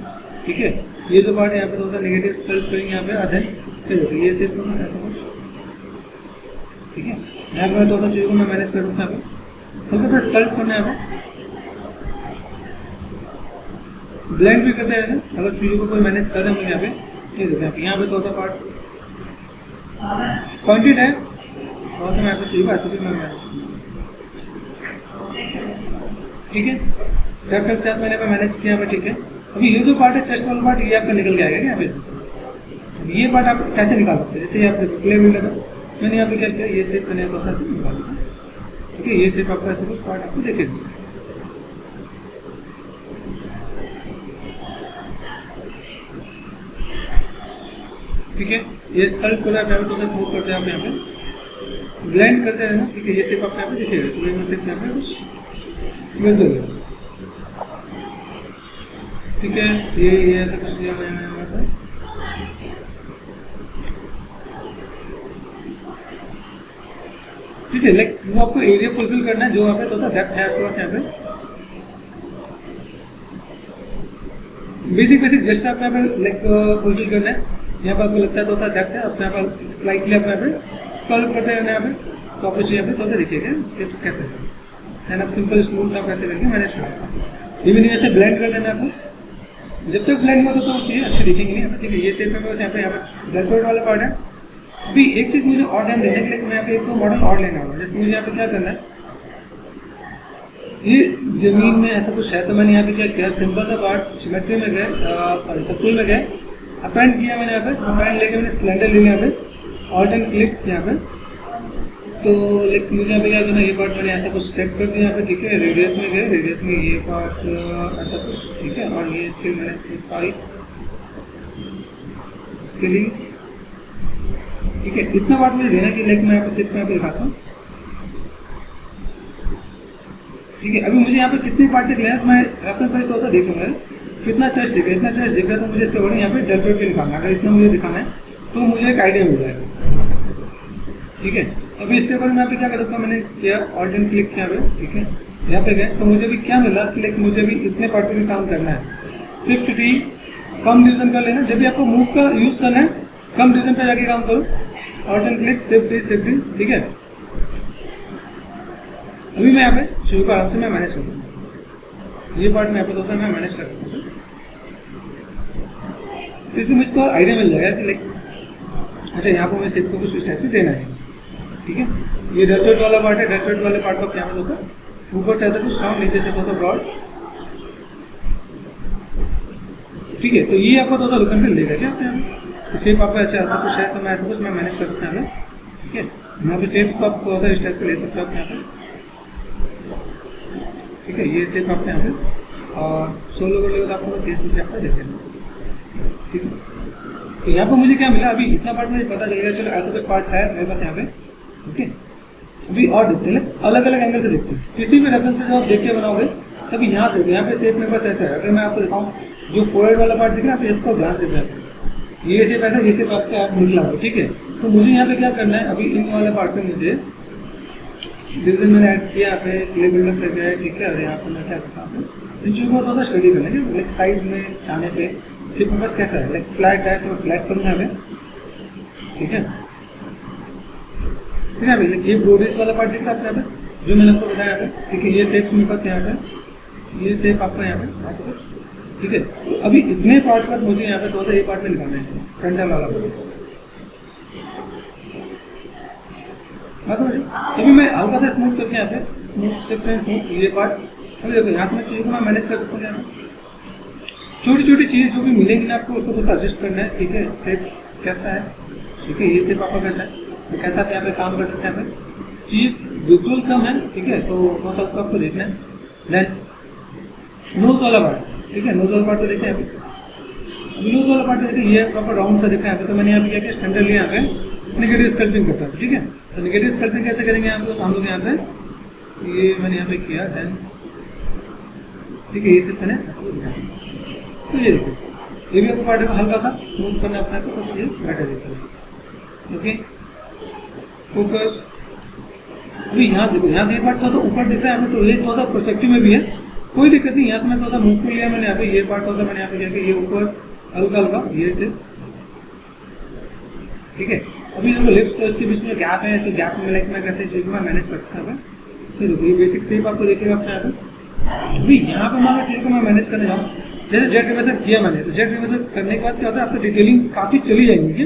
ठीक है। ये जो पार्ट है यहाँ पे थोड़ा सा निगेटिव स्कल्प करेंगे यहाँ पे, अध्ययन ये शेप में बस ऐसा कुछ, ठीक है। यहाँ पे थोड़ा सा चीज़ों को मैं मैनेज कर सकता हूँ, हल्का सा स्कल्प करना है यहाँ पे, ब्लेंड भी करते हैं। अगर चीज़ों को कोई मैनेज कर रहे हैं यहाँ पे, ये देखिए यहाँ पे थोड़ा सा पार्ट पॉइंटेड है, थोड़ा सा मैं यहाँ पे चीज़ों को ऐसे भी मैं मैनेज करूँगा, ठीक है। रेफरेंस का मैंने मैनेज किया यहाँ पे, ठीक है। अभी ये जो पार्ट है चेस्ट वाला पार्ट, ये आपका निकल के आएगा यहाँ पे। ये पार्ट आप कैसे निकाल सकते हैं, जैसे यहाँ पे प्ले बिल्डर है, मैंने यहाँ पे क्या किया, ये शेप मैंने तो ऐसे निकाल दिया, ठीक है। ये शेप आपका ऐसे कुछ पार्ट आपको देखेगा, ठीक है। ये स्कल्प को यहाँ पे तो स्मूथ करते हैं आप, यहाँ पे ब्लेंड करते हैं ना, ठीक है। ये शेप आपको यहाँ पे दिखेगा, तो ये शेप यहाँ पे कुछ विजुअल है, ठीक है। ये ऐसा कुछ दिया मैंने यहाँ पे, ठीक है। लाइक वो आपको एरिया फुलफिल करना है जो यहाँ पे थोड़ा डेप्थ है आपके पास, यहाँ पे बेसिक जैसे आपको यहाँ पे लाइक फुलफिल करना है। यहाँ पर आपको लगता है थोड़ा डेप्थ है, अपने यहाँ पर स्लाइटली अपने यहाँ पे स्कल्प करते हैं यहाँ पे, तो आपको यहाँ पे थोड़ा देखिएगा शेप्स कैसे है, आप सिंपल स्मूथ आप ऐसे करके मैनेज कर सकते हैं। धीमे धीमे से ब्लेंड कर देना आपको, जब तक ब्लेंड में होता तो वो चीज़ें अच्छी दिखेंगी नहीं, ठीक है। ये शेप में बस यहाँ पे डेल्टोइड वाला पार्ट है। अभी एक चीज़ मुझे और ध्यान देने के लिए मैं यहाँ पे एक तो मॉडल और लेना होगा। जैसे मुझे यहाँ पे क्या करना है, ये जमीन में ऐसा कुछ है, तो मैंने यहाँ पे क्या किया, सिंपल सा पार्ट सिमेट्री में गए, सॉरी सर्कुल में गए, अपेंड किया मैंने यहाँ पे, अपेंड लेके मैंने सिलेंडर लिया यहाँ पे, ऑल्ट एंड क्लिक यहाँ पे। तो लाइक मुझे यहाँ पे क्या करना, ये पार्ट मैंने ऐसा कुछ सेट कर दिया यहाँ पे, ठीक है। रेडियस में गए, रेडियस में ये पार्ट ऐसा कुछ, ठीक है। और ये इसके मैंने स्केलिंग, ठीक है। इतना पार्ट मुझे देना कि लाइक मैं यहाँ पे सिर्फ यहाँ पे दिखाता हूँ, ठीक है। अभी मुझे यहाँ पे कितने पार्ट तक लेना है, तो मैं रेफरेंस वाइज थोड़ा सा देख लूँगा कितना चेस्ट दिख रहा है, इतना चेस्ट दिख रहा है, तो मुझे इसके अकॉर्डिंग यहाँ पे डेल्टोइड पे निकालना है। अगर इतना मुझे दिखाना है तो मुझे एक आइडिया मिल जाएगा, ठीक है। अभी इसके ऊपर मैं यहाँ पे क्या कर सकता हूँ, मैंने किया ऑल्ट एंड क्लिक किया, ठीक है। यहाँ पे गए तो मुझे भी क्या मिला कि लाइक मुझे भी इतने पार्ट पे भी काम करना है। शिफ्ट टी कम डिवीजन कर लेना, जब भी आपको मूव का यूज़ करना है कम डिवीजन पे जाके काम करो, alt and click shift T, ठीक है। अभी मैं यहाँ पे चीज़ों को आराम से मैं मैनेज कर सकता हूँ, ये पार्ट में यहाँ पे दोस्तों मैं मैनेज कर सकता हूँ। तो इसमें मुझको आइडिया मिल जाएगा कि लाइक अच्छा यहाँ पर मुझे शेप को कुछ इस टाइप से देना है, ठीक है। ये डेल्टोइड वाला पार्ट है, डेल्टोइड वाले पार्ट को यहाँ पे दोस्तों ऊपर से ऐसा कुछ स्ट्रॉन्ग, नीचे से थोड़ा ब्रॉड, ठीक है। तो ये आपको थोड़ा लुक एंड फील देगा क्या आपके यहाँ पे, शेप आपका अच्छा ऐसा कुछ है, तो मैं ऐसा कुछ मैं मैनेज कर सकता हूँ, ठीक है। यहाँ पे शेप को आप थोड़ा सा इस टाइप से ले सकते हो आप यहाँ पे, ठीक है। ये शेप आपके यहाँ पे और सोलो कर लेगा तो आपको बस ये शेप आपका देख लेना, ठीक है। तो यहाँ पर मुझे क्या मिला, अभी इतना पार्ट मुझे पता चलेगा, चलो ऐसा कुछ पार्ट है मेरे पास यहाँ पे, ओके। अभी और देखते हैं, अलग अलग एंगल से देखते हैं। किसी भी रेफरेंस में जब आप देख के बनाओगे तभी यहाँ से, यहाँ पे शेप में बस ऐसा है। अगर मैं आपको दिखाऊँ जो फोरहेड वाला पार्ट दिख रहा है, आप इसको ध्यान से देखते, ये शेप ऐसा, ये शेप आपके आप निकला हो, ठीक है। तो मुझे यहाँ पे क्या करना है, अभी इन वाले पार्ट पे मुझे डिवीजन मैंने ऐड किया, यहाँ पे क्ले बिल्डर पे गया, ठीक है। और यहाँ पर मैं क्या करता हूँ, इन चीज़ों को थोड़ा सा स्टडी करना है, लाइक साइज में जाने पे शेप में बस कैसा है, लाइक फ्लैट है तो फ्लैट करूँगा यहाँ पे, ठीक है। ठीक है, ये ब्रोडिस वाला पार्ट दिख रहा है आपको यहाँ पे, जो मैंने आपको बताया यहाँ पे, ठीक है। ये शेप मेरे पास यहाँ पे, ये शेप आपका यहाँ पे ऐसा कुछ, ठीक है। तो अभी इतने पार्ट पर मुझे यहाँ पे थोड़ा सा ये पार्ट में निकालना है, फ्रंटल वाला पार्ट, समझिए। अभी मैं हल्का सा स्मूथ करके यहाँ पे स्मूथ ये पार्ट, अभी देखो यहाँ से मैं चीज़ों को मैं मैनेज कर सकता हूँ। यहाँ छोटी छोटी चीज़ जो भी मिलेंगी ना आपको, उसको थोड़ा एडजस्ट करना है, ठीक है। शेप कैसा है ठीक है, ये सिर्फ आपका कैसा है, तो कैसा आप यहाँ पे काम कर सकते हैं। यहाँ पे चीज विजुअल कम है, ठीक है, तो बहुत सा उसको आपको देखना है। देन नोज वाला पार्ट, ठीक है, नोज वाला पार्ट तो देखिए यहाँ पे, नोज वाला पार्ट देखिए ये प्रॉपर राउंड सा दिखा है यहाँ पे। तो मैंने यहाँ पे क्या किया, स्टैंडर्डली यहाँ पे नेगेटिव स्कल्पिंग करता है, ठीक है। तो नेगेटिव स्कल्पिंग कैसे करेंगे यहाँ पे, तो हम लोग यहाँ पे ये मैंने यहाँ पे किया, देन ठीक है, ये सिर्फ मैंने ऐसे दिखाया। तो ये देखो, ये भी आपको पार्ट है हल्का सा स्मूथ करना अपने को, तो ये बैठे देखो। Okay, focus. अभी यहाँ से देखो, यहाँ से ये पार्ट थोड़ा सा ऊपर दिख रहा है हमें, तो ये थोड़ा सा परस्पेक्टिव में भी है, कोई दिक्कत नहीं। यहाँ से मैं थोड़ा सा मूव कर लिया मैंने, यहाँ पे ये पार्ट थोड़ा सा मैंने यहाँ पे किया कि ये ऊपर हल्का हल्का ये से, ठीक है। अभी देखो लिप्स तो इसके बीच में गैप है, तो गैप में लाइक मैं कैसे चीज में मैनेज कर सकता हूँ। फिर देखो ये बेसिक शेप आपको देखेगा अपने यहाँ पे। अभी यहाँ पे मान लो चीज को मैं मैनेज करने जाऊँ, जैसे जेट रिवर्सल किया मैंने, तो जेट रिवर्सल करने के बाद क्या होता है, आपको डिटेलिंग काफी चली जाएंगी,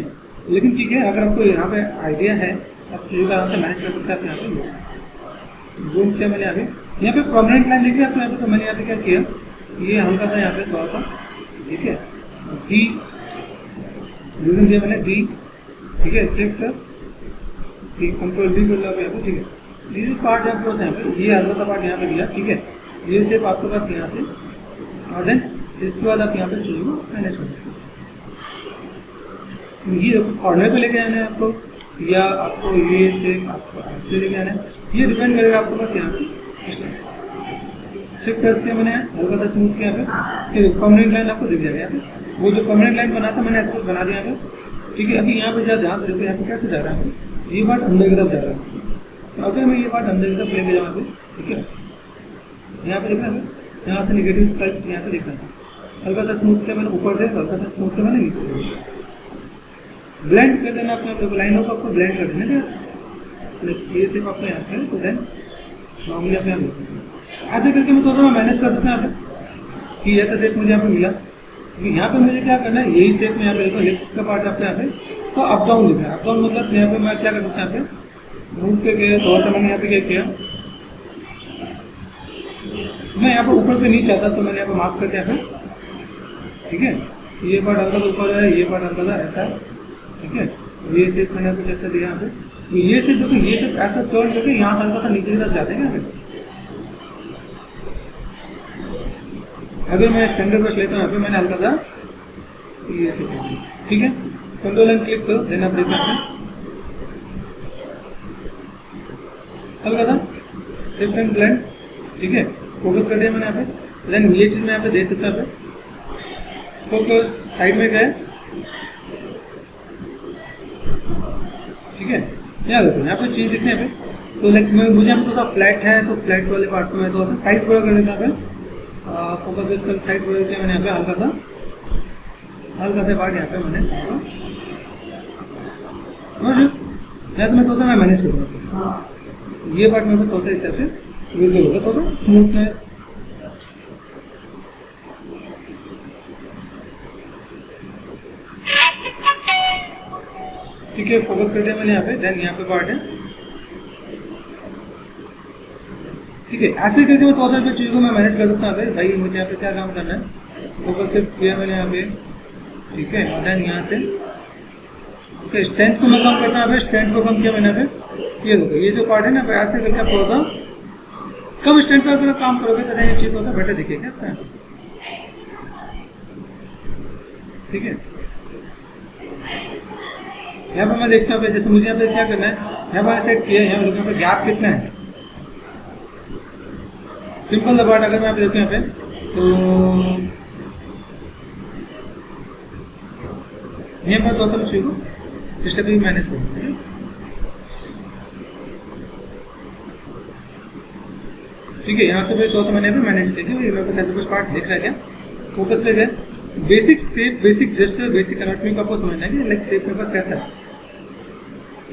लेकिन ठीक है, अगर आपको यहाँ पे आइडिया है आप चीजों को आराम से मैनेज कर सकते हैं। आप यहाँ पे जूम किया मैंने, यहाँ पे प्रोमिनेंट लाइन देखिए आपको यहाँ पे, तो मैंने यहाँ पे क्या किया, ये हल्का सा यहाँ पे थोड़ा सा, ठीक है, डी यूजिंग दिया मैंने, डी, ठीक है, शिफ्ट कंट्रोल डी कर लो यहाँ पे, ठीक है। ये पार्ट यहाँ पे यहाँ पे ये हल्का सा पार्ट यहाँ पे दिया, ठीक है, ये सिर्फ आपके पास यहाँ से, और देन इसके बाद आप यहाँ पे चीज़ों को मैनेज कर सकते हैं। ये कॉर्नर पे लेके आना है आपको, या आपको ये से आपको ऐसे लेके आना है, ये डिपेंड करेगा आपके पास। यहाँ पे शिफ्ट करके मैंने हल्का सा स्मूथ किया यहाँ पे, ये परमानेंट लाइन आपको दिख जाएगा यहाँ पे। वो जो परमानेंट लाइन बना था मैंने ऐसा कुछ बना दिया यहाँ पे, ठीक है। अभी यहाँ पे ध्यान से देखो, यहाँ पे कैसे जा रहा है, ये पार्ट अंदर की तरफ जा रहा है। तो अगर मैं ये पार्ट अंदर की तरफ लेके जाऊँ, ठीक है, यहाँ पे देखना है, यहाँ से नेगेटिव स्कल्प यहाँ पे देखना है, हल्का सा स्मूथ किया मैंने ऊपर से, हल्का सा स्मूथ किया मैंने नीचे से, ब्लेंड कर देना अपने आप लाइनों को, आपको ब्लेंड कर देना क्या, ये सिर्फ आपको यहाँ पे, तो देन नॉर्मली आप यहाँ ऐसे करके मैं थोड़ा सा मैनेज कर सकता हूँ यहाँ पे, कि ऐसा शेप मुझे यहाँ पे मिला। यहाँ पे मुझे क्या करना है, यही शेप में यहाँ पे देखो, लिप्स का पार्ट आपको यहाँ पे तो अप डाउन दिख रहा है। अप डाउन मतलब यहाँ पे मैं क्या कर सकता हूँ, यहाँ पे मूव के गया, थोड़ा सा मैंने यहाँ पे क्या किया, मैं यहाँ पे ऊपर पे नहीं चाहता, तो मैंने यहाँ पे मास्क करके यहाँ पे, ठीक है, ये पार्ट हल्का ऊपर है, ये पार्ट हल्का ऐसा है, ठीक है। ये सिर्फ मैंने कुछ ऐसा दिया यहाँ पे, ये सिर्फ देखो, ये सिर्फ ऐसा टर्न करके यहाँ से हल्का सा नीचे की तरफ जाते हैं क्या। अगर मैं स्टैंडर्ड ब्रश लेता हूँ यहाँ पे, मैंने हल्का सा ये सिर्फ, ठीक है, कंट्रोल एंड क्लिक करो, देन आप देखते हैं हल्का सा शिफ्ट एंड ब्लेंड, ठीक है, फोकस कर दिया मैंने यहाँ पे। देन ये चीज़ मैं यहाँ पे दे सकता हूँ, फोकस साइड में गए, ठीक है। यहाँ देखो, यहाँ पे चीज़ दिखते हैं यहाँ पे, तो लाइक मुझे यहाँ पे थोड़ा सा फ्लैट है, तो फ्लैट वाले पार्ट को मैं थोड़ा सा साइज बड़ा कर देता हूँ, फोकस कर साइड बड़ा देते हैं मैंने यहाँ पे, हल्का सा पार्ट यहाँ पे मैंने यहाँ से मैं थोड़ा सा मैं मैनेज करूँगा, ये पार्ट मेरे पास थोड़ा सा इस टाइप से विजुअल होगा, थोड़ा सा स्मूथनेस, ठीक है, फोकस कर दिया मैंने यहाँ पे। देन यहाँ पे पार्ट है, ठीक है, ऐसे करके मैं थोड़ा सा चीज़ों को मैं मैनेज कर सकता हूँ भाई। मुझे यहाँ पे क्या काम करना है, फोकस शिफ्ट किया मैंने यहाँ पे, ठीक है, और देन यहाँ से ओके स्ट्रेंथ को मैं कम करता हूँ, स्ट्रेंथ को कम किया मैंने यहाँ पे। ये देखो, ये जो पार्ट है ना, ऐसे करके आप थोड़ा सा कम स्ट्रेंथ पर अगर काम करोगे तो ये चीज़ थोड़ा सा बेटर दिखेगा, ठीक है। यहाँ पे मैं देखता हूँ, जैसे मुझे यहाँ पे क्या करना है, यहाँ पर सेट किया, यहाँ पे गैप कितना है, सिंपल सा पार्ट अगर मैं आप देखूँ यहाँ पे, तो यहाँ पर थोड़ा सा चीज़ को इस टाइप से मैनेज कर सकते हैं, ठीक है। यहाँ से भी थोड़ा सा मैंने मैनेज किया, क्योंकि मेरे पास ऐसा कुछ पार्ट दिख रहा है क्या, फोकस पे गए, basic shape, basic gesture, basic anatomy का आपको समझना है कि लाइक शेप मेरे पास कैसा है,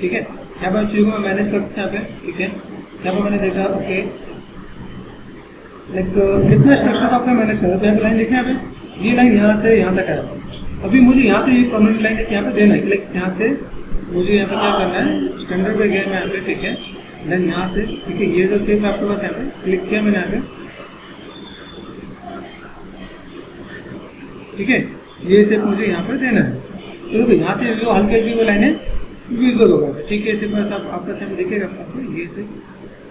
ठीक है। यहाँ पर चीज़ों को मैं मैनेज कर सकते हैं यहाँ पे, ठीक है। यहाँ पर मैंने देखा ओके लाइक कितना स्ट्रक्चर आपने मैनेज करा, यहाँ पे लाइन देखना है, ये लाइन यहाँ से यहाँ तक है। अभी मुझे यहाँ से ये परमानेंट लाइन यहाँ पे देना है, लाइक यहाँ से मुझे यहाँ पे क्या करना है, स्टैंडर्ड पे गया मैं यहाँ पे, ठीक है। देन यहाँ से, ठीक है, ये जो शेप आपके पास यहाँ पे क्लिक किया मैंने यहाँ पे, ठीक है, ये शेप मुझे यहाँ पे देना है। तो देखो यहाँ से जो हल्की हल्की वो लाइन है विजुअल होगा, ठीक है। इसी पास आप आपका सेम दिखेगा आपको ये से,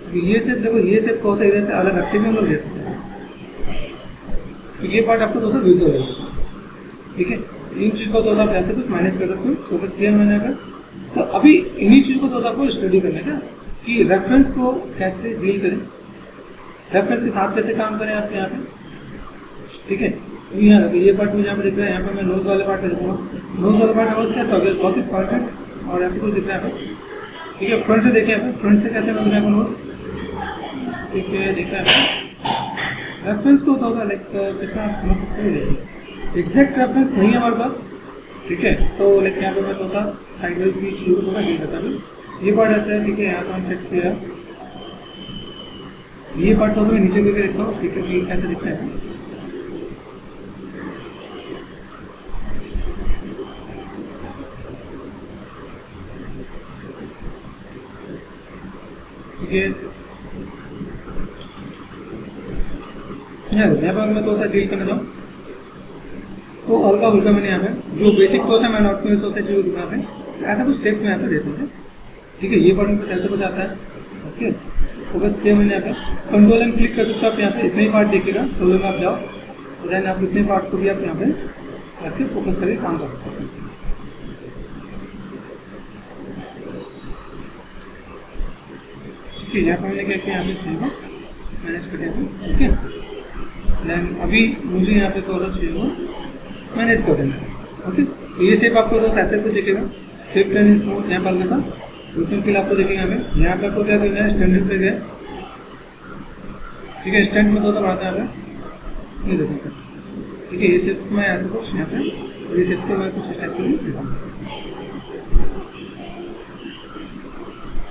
अभी ये से देखो ये से कौन सा इधर से अलग रखते भी हम लोग ले सकते हैं, तो ये पार्ट आपको दोस्तों विजुअल होगा, ठीक है। इन चीज़ को दोस्तों आप ऐसे कुछ मैनेज कर सकते हो, फोकस किया मैंने अगर। तो अभी इन्हीं चीज़ को दोस्तों आपको स्टडी करना है कि रेफरेंस को कैसे डील करें, रेफरेंस के साथ कैसे काम करें आपके यहाँ पे, ठीक है। तो यहाँ देखिए ये पार्ट मुझे यहाँ पे दिख रहा है, यहाँ पे मैं नोज वाले पार्ट पे देखूँगा, नोज वाला पार्ट आवाज कैसा हो गया, बहुत ही परफेक्ट और ऐसे कुछ दिख रहा है यहाँ पे, ठीक है। फ्रंट से देखिए यहाँ पे, फ्रंट से कैसे बन रहा है नोज, ठीक है, दिख रहा है। रेफरेंस को होगा लाइक कितना आप समझ सकते हो, देखिए एग्जैक्ट रेफरेंस नहीं है हमारे पास, ठीक है। तो लाइक यहाँ पे मैं थोड़ा साइड वाइज भी चीज़ों को डील करता हूँ। ये पार्ट ऐसा है, ठीक है, यहाँ से हम सेट किया, ये पार्ट थोड़ा मैं नीचे करके देखता हूँ, ठीक है, कि कैसे दिखता है, ठीक है। यहाँ पर मैं थोड़ा सा डील करना चाहूँ तो हल्का फुल्का मैंने यहाँ पे जो बेसिक तो है मैं नॉट में सोचा चीज़ दिखा पे ऐसा कुछ शेप में यहाँ पे देते थे, ठीक है। ये पार्ट में कुछ ऐसा कुछ आता है, ओके। फोकस किया मैंने यहाँ पे, कंट्रोल एंड क्लिक कर सकते हो आप, यहाँ पे इतने ही पार्ट देखिएगा, सोलर में आप जाओ तो देन आप इतने पार्ट को भी आप यहाँ पे रख के फोकस करके काम कर सकते हो, ठीक है। यहाँ पर मैंने क्या किया, यहाँ पे चीज़ को मैनेज कर दिया था, ठीक है। देन अभी मुझे यहाँ पे थोड़ा सा चीज़ को मैनेज कर देना है, ओके। तो ये शेप आपको थोड़ा सा ऐसे कुछ दिखेगा, शेप एंड स्मूथ यहाँ पर हल्का सा रूटीन फिल आपको देखेंगे। यहाँ पे आपको क्या करना है, स्टैंडर्ड पे गया, ठीक है, स्टैंड में थोड़ा सा बढ़ाता है यहाँ पे, ये देखो, ठीक है। ये शेप्स को मैं ऐसे कुछ यहाँ पे, ये शेप्स को मैं कुछ स्टेप से भी दिखाऊंगा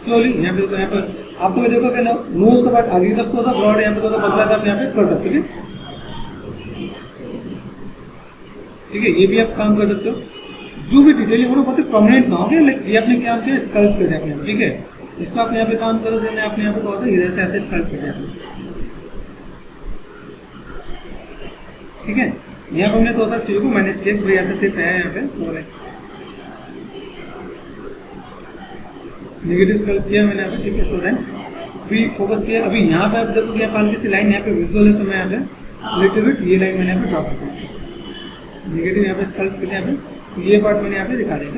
स्लोली। यहाँ पे तो यहाँ पर आपको भी देखो कि नोज का पार्ट आगे की तरफ थोड़ा सा ब्रॉड, यहाँ पे थोड़ा सा पतला था, आप यहाँ पे कर सकते हैं, ठीक है। ये भी आप काम कर सकते हो, जो भी डिटेलिंग हो बहुत ही प्रोमिनेंट ना हो गया, लेकिन ये आपने काम किया स्कल्प कर दिया, ठीक है। इसमें आप यहाँ पे काम करो, देने आपने यहाँ पे थोड़ा सा इधर से ऐसे स्कल्प कर दिया, ठीक है। यहाँ पर हमने थोड़ा सा चीज़ों को मैनेज किया, कोई ऐसा शेप है यहाँ पे, तो नेगेटिव स्कल्प किया मैंने यहाँ पे, ठीक है। तो देन अभी फोकस किया, अभी यहाँ पे आप देखो यहाँ पर हल्की सी लाइन यहाँ पे विजुअल है, तो मैं यहाँ पे लिटिल बिट ये लाइन मैंने यहाँ पे ड्रॉ कर दिया, नेगेटिव यहाँ पे स्कल्प किया, यहाँ पे ये पार्ट मैंने यहाँ पे दिखा दिया,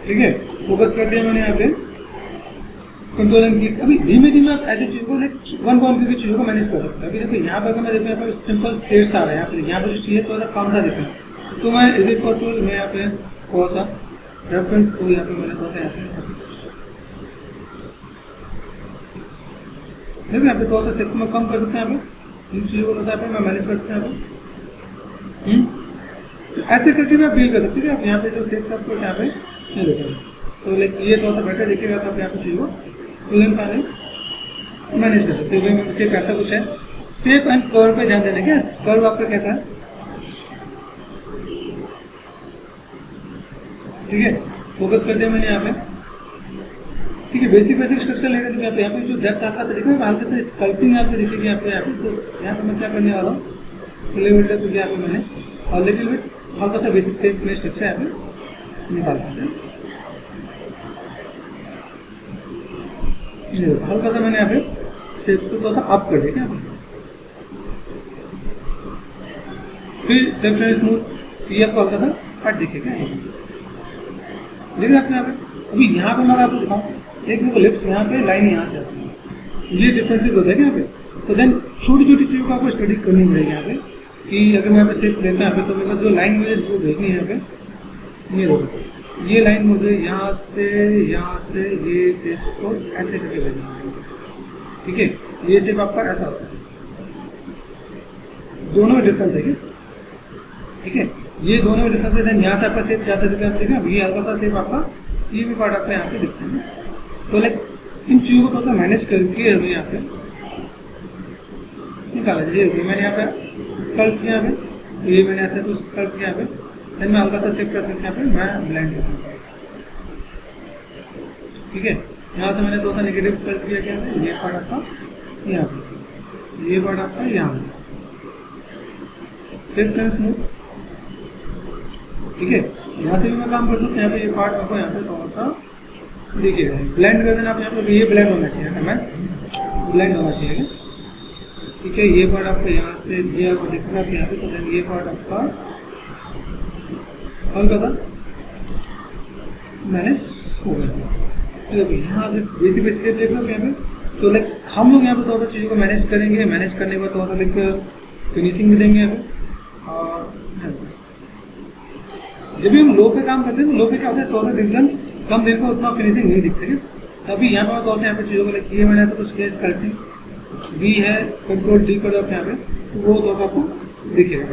ठीक है। फोकस कर दिया मैंने यहाँ पे, कंट्रोल एंड क्लिक। अभी धीमे धीमे आप ऐसी चीज़ों को लाइक वन बाउंड करके चीज़ों को मैनेज कर सकते हैं। अभी देखो यहाँ पर अगर मैं देखो यहाँ पर सिंपल स्टेट्स आ रहे हैं, यहाँ पे जो चाहिए थोड़ा सा कम सा दिख रहा है, तो मैं इज इट पॉसिबल मैं यहाँ पे थोड़ा सा रेफरेंस को यहाँ पे मैंने थोड़ा सा यहाँ पे देखो यहाँ पे थोड़ा सा सेट में कम कर सकते हैं, यहाँ पे इन चीज़ों को थोड़ा सा मैं मैनेज कर सकते हैं यहाँ पे, ऐसे करके भी आप डील कर सकते हैं। आप यहाँ पे जो सेप्स आपको यहाँ पे नहीं देखेंगे, तो लाइक ये थोड़ा सा बेटर दिखेगा, तो आप यहाँ पे चीज़ को फुल एंड फाइनल मैनेज कर सकते हैं। शेप ऐसा कुछ है, शेप एंड कर्व पे ध्यान देना, क्या कर्व आपका कैसा है, ठीक है। फोकस कर दिया मैंने यहाँ पे, ठीक है। बेसिक स्ट्रक्चर लेने तो यहाँ पे जो डेप्थ हल्का सा दिखेगा, हल्का सा स्कल्पिंग यहाँ पे दिखेगी यहाँ पे। तो यहाँ पे मैं क्या करने वाला हूँ, लेवल तक यहाँ पे मैंने और लिटिल बिट हल्का सा बेसिक शेप में स्ट्रक्चर यहाँ पे निकालता है, हल्का सा मैंने यहाँ पे शेप्स को थोड़ा सा अप कर दिया, क्या फिर सेफ एंड स्मूथ, ये आपको हल्का सा कट दिखेगा, देखिए आपने यहाँ पे। अभी यहाँ पे मैं आपको दिखाऊँ, एक देखो लिप्स यहाँ पे, लाइन यहाँ से आती है, ये डिफरेंसेस होते हैं यहाँ पे। तो देन छोटी छोटी चीज़ों को आपको स्टडी करनी पड़ेगी यहाँ पे, कि अगर मैं यहाँ पे शेप लेता हूँ यहाँ पे, तो मेरे पास जो लाइन मुझे वो भेजनी है यहाँ पे, ये देखो ये लाइन मुझे यहाँ से ये शेप्स को ऐसे करके भेजना है, ठीक है। ये शेप आपका ऐसा होता है, दोनों में डिफरेंस है क्या, ठीक है। ये दोनों में डिफरेंस है। देन यहाँ से आपका शेप जाता है, आप देखें ये हल्का सा शेप आपका, ये भी पार्ट आपका यहाँ से दिखता है। तो लाइक इन चीज़ों को थोड़ा मैनेज करके हमें यहाँ पे निकाला जाए। मैंने यहाँ पे स्कल्प किया, यहाँ पे ये मैंने ऐसा कुछ स्कल्प किया यहाँ पे, देन मैं हल्का सा शेप कर सकता यहाँ पे मैं ब्लेंड करता हूँ, ठीक है। यहाँ से मैंने थोड़ा सा नेगेटिव स्कल्प किया, क्या है ये पार्ट आपका यहाँ पे, ये पार्ट आपका यहाँ पे शेप एंड स्मूथ, ठीक है। यहाँ से भी मैं काम कर सकता हूँ। यहाँ पे ये पार्ट आपको यहाँ पे थोड़ा सा देखिएगा, ब्लेंड कर देना आप यहाँ पे, ये ब्लेंड होना चाहिए, एमएस ब्लेंड होना चाहिए, ठीक है। ये पार्ट आपको यहाँ से ये आपको दिख रहा है यहाँ पे, तो ये पार्ट आपका हल्का सा मैनेज हो गया। देखिए यहाँ से बेसिक बेसिक देख लो यहाँ पे, तो लाइक हम लोग यहाँ पे थोड़ा सा चीज़ों को मैनेज करेंगे, मैनेज करने के बाद थोड़ा सा लाइक फिनिशिंग भी देंगे यहाँ पे। और जब भी हम लो पे काम करते हैं तो लो पे क्या होता है, थोड़ा सा डिफरेंट कम देर को उतना फिनिशिंग नहीं दिखते है। तभी यहाँ पर थोड़ा सा यहाँ पे चीज़ों को लाइक ये मैंने ऐसा कुछ स्केच करके बी है, कंट्रोल डी कर दो यहाँ पे, तो वो थोड़ा सा आपको दिखेगा।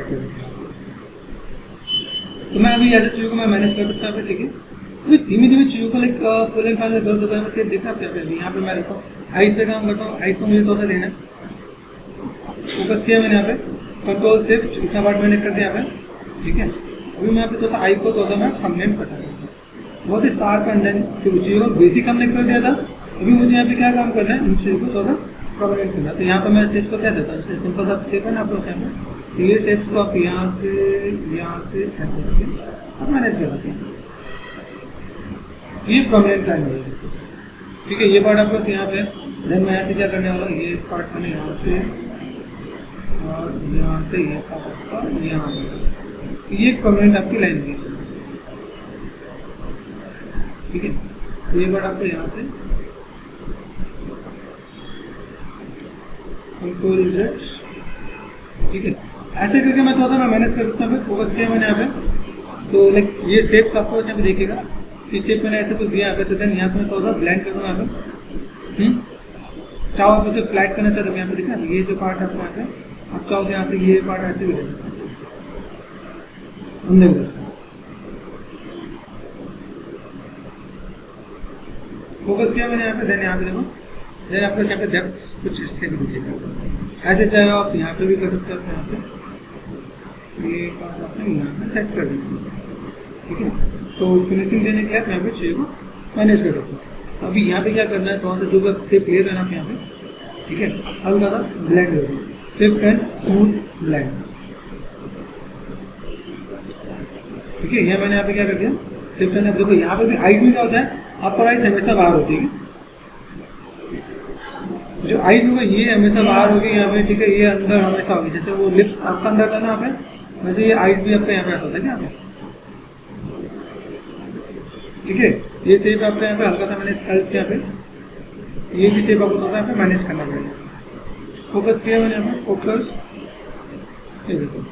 तो मैं अभी ऐसे चीज़ों को मैं मैनेज कर सकता हूँ, ठीक है। अभी धीमे धीमे चीज़ों को लाइक फुल एंड फाइनल कर दूँगा। मैं सिर्फ देखना यहाँ पे, यहाँ पे मैं देखता हूँ आइस पे काम करता हूँ, आइस को मुझे थोड़ा सा देना है, फोकस किया मैंने यहाँ पे, कंट्रोल शिफ्ट इतना पार्ट मैंने कर दिया यहाँ पे, ठीक है। अभी मैं यहाँ पे थोड़ा सा आई को थोड़ा सा मैं परमानेंट बता रहा हूँ, बहुत ही शार्प एंड देन चीज़ों को बेसिक हमने कर दिया था। अभी मुझे यहाँ पे क्या काम करना है, इन चीज़ों को थोड़ा परमानेंट करना है। तो यहाँ पे मैं शेप को क्या देता हूँ, जैसे सिंपल सा शेप है ना आपको यहाँ पे, ये शेप्स को आप यहाँ से ऐसे करके आप मैनेज कर सकते हैं, ये परमानेंट लाइन हो जाएगी, ठीक है। ये पार्ट आपको यहाँ पे, देन मैं यहाँ से क्या करने वाला हूँ, ये पार्ट मैंने यहाँ से और यहाँ से ये पार्ट आपका यहाँ से, ये एक परमानेंट आपकी लाइन होगी, ठीक है। ये पार्ट आपको यहाँ से कंट्रोल जेड, ठीक है। ऐसे करके मैं थोड़ा सा मैं मैनेज कर सकता हूँ। फोकस किया मैंने यहाँ पे, तो लाइक ये शेप्स आपको यहाँ पे देखेगा, इस शेप मैंने ऐसे कुछ दिया यहाँ पे, तो देन यहाँ से मैं थोड़ा सा ब्लेंड कर दूँगा यहाँ पे। चाहो आप इसे फ्लैट करना चाहते हो, यहाँ पे दिखा ये जो पार्ट आपको यहाँ पे, आप चाहो तो यहाँ से ये पार्ट ऐसे भी ले सकते हैं अंदर से। फोकस किया मैंने यहाँ पे, देन यहाँ पे देखो, देन आपको यहाँ पे डेप्थ कुछ इससे भी दिखेगा। ऐसे चाहे आप यहाँ पे भी कर सकते हो, यहाँ पे ये पार्ट आपने यहाँ पे सेट कर देंगे, ठीक है। तो फिनिशिंग देने के बाद यहाँ पे चीज़ को मैनेज कर सकते हो। तो अभी यहाँ पे क्या करना है, थोड़ा सा जो से क्लियर रहना आप यहाँ पे, ठीक है। हल्का सा ब्लेंड हो गया, शिफ्ट एंड स्मूथ ब्लेंड, ठीक है। यहाँ मैंने यहाँ पे क्या कर दिया, शिफ्ट एंड। देखो यहाँ पे भी आइज में क्या होता है, अपर आइज हमेशा बाहर होती है, जो आइज होगा ये हमेशा बाहर होगी यहाँ पे, ठीक है। ये अंदर हमेशा होगी, जैसे वो लिप्स आपका अंदर था ना यहाँ पे, वैसे ये आइज भी आपका यहाँ पे ऐसा होता है क्या यहाँ पे, ठीक है। ये शेप आपका यहाँ पे हल्का सा मैंने स्कल्प यहाँ पे, ये भी शेप आपको थोड़ा सा यहाँ पे मैनेज करना पड़ेगा। फोकस किया मैंने यहाँ पे, फोकस, ये देखो,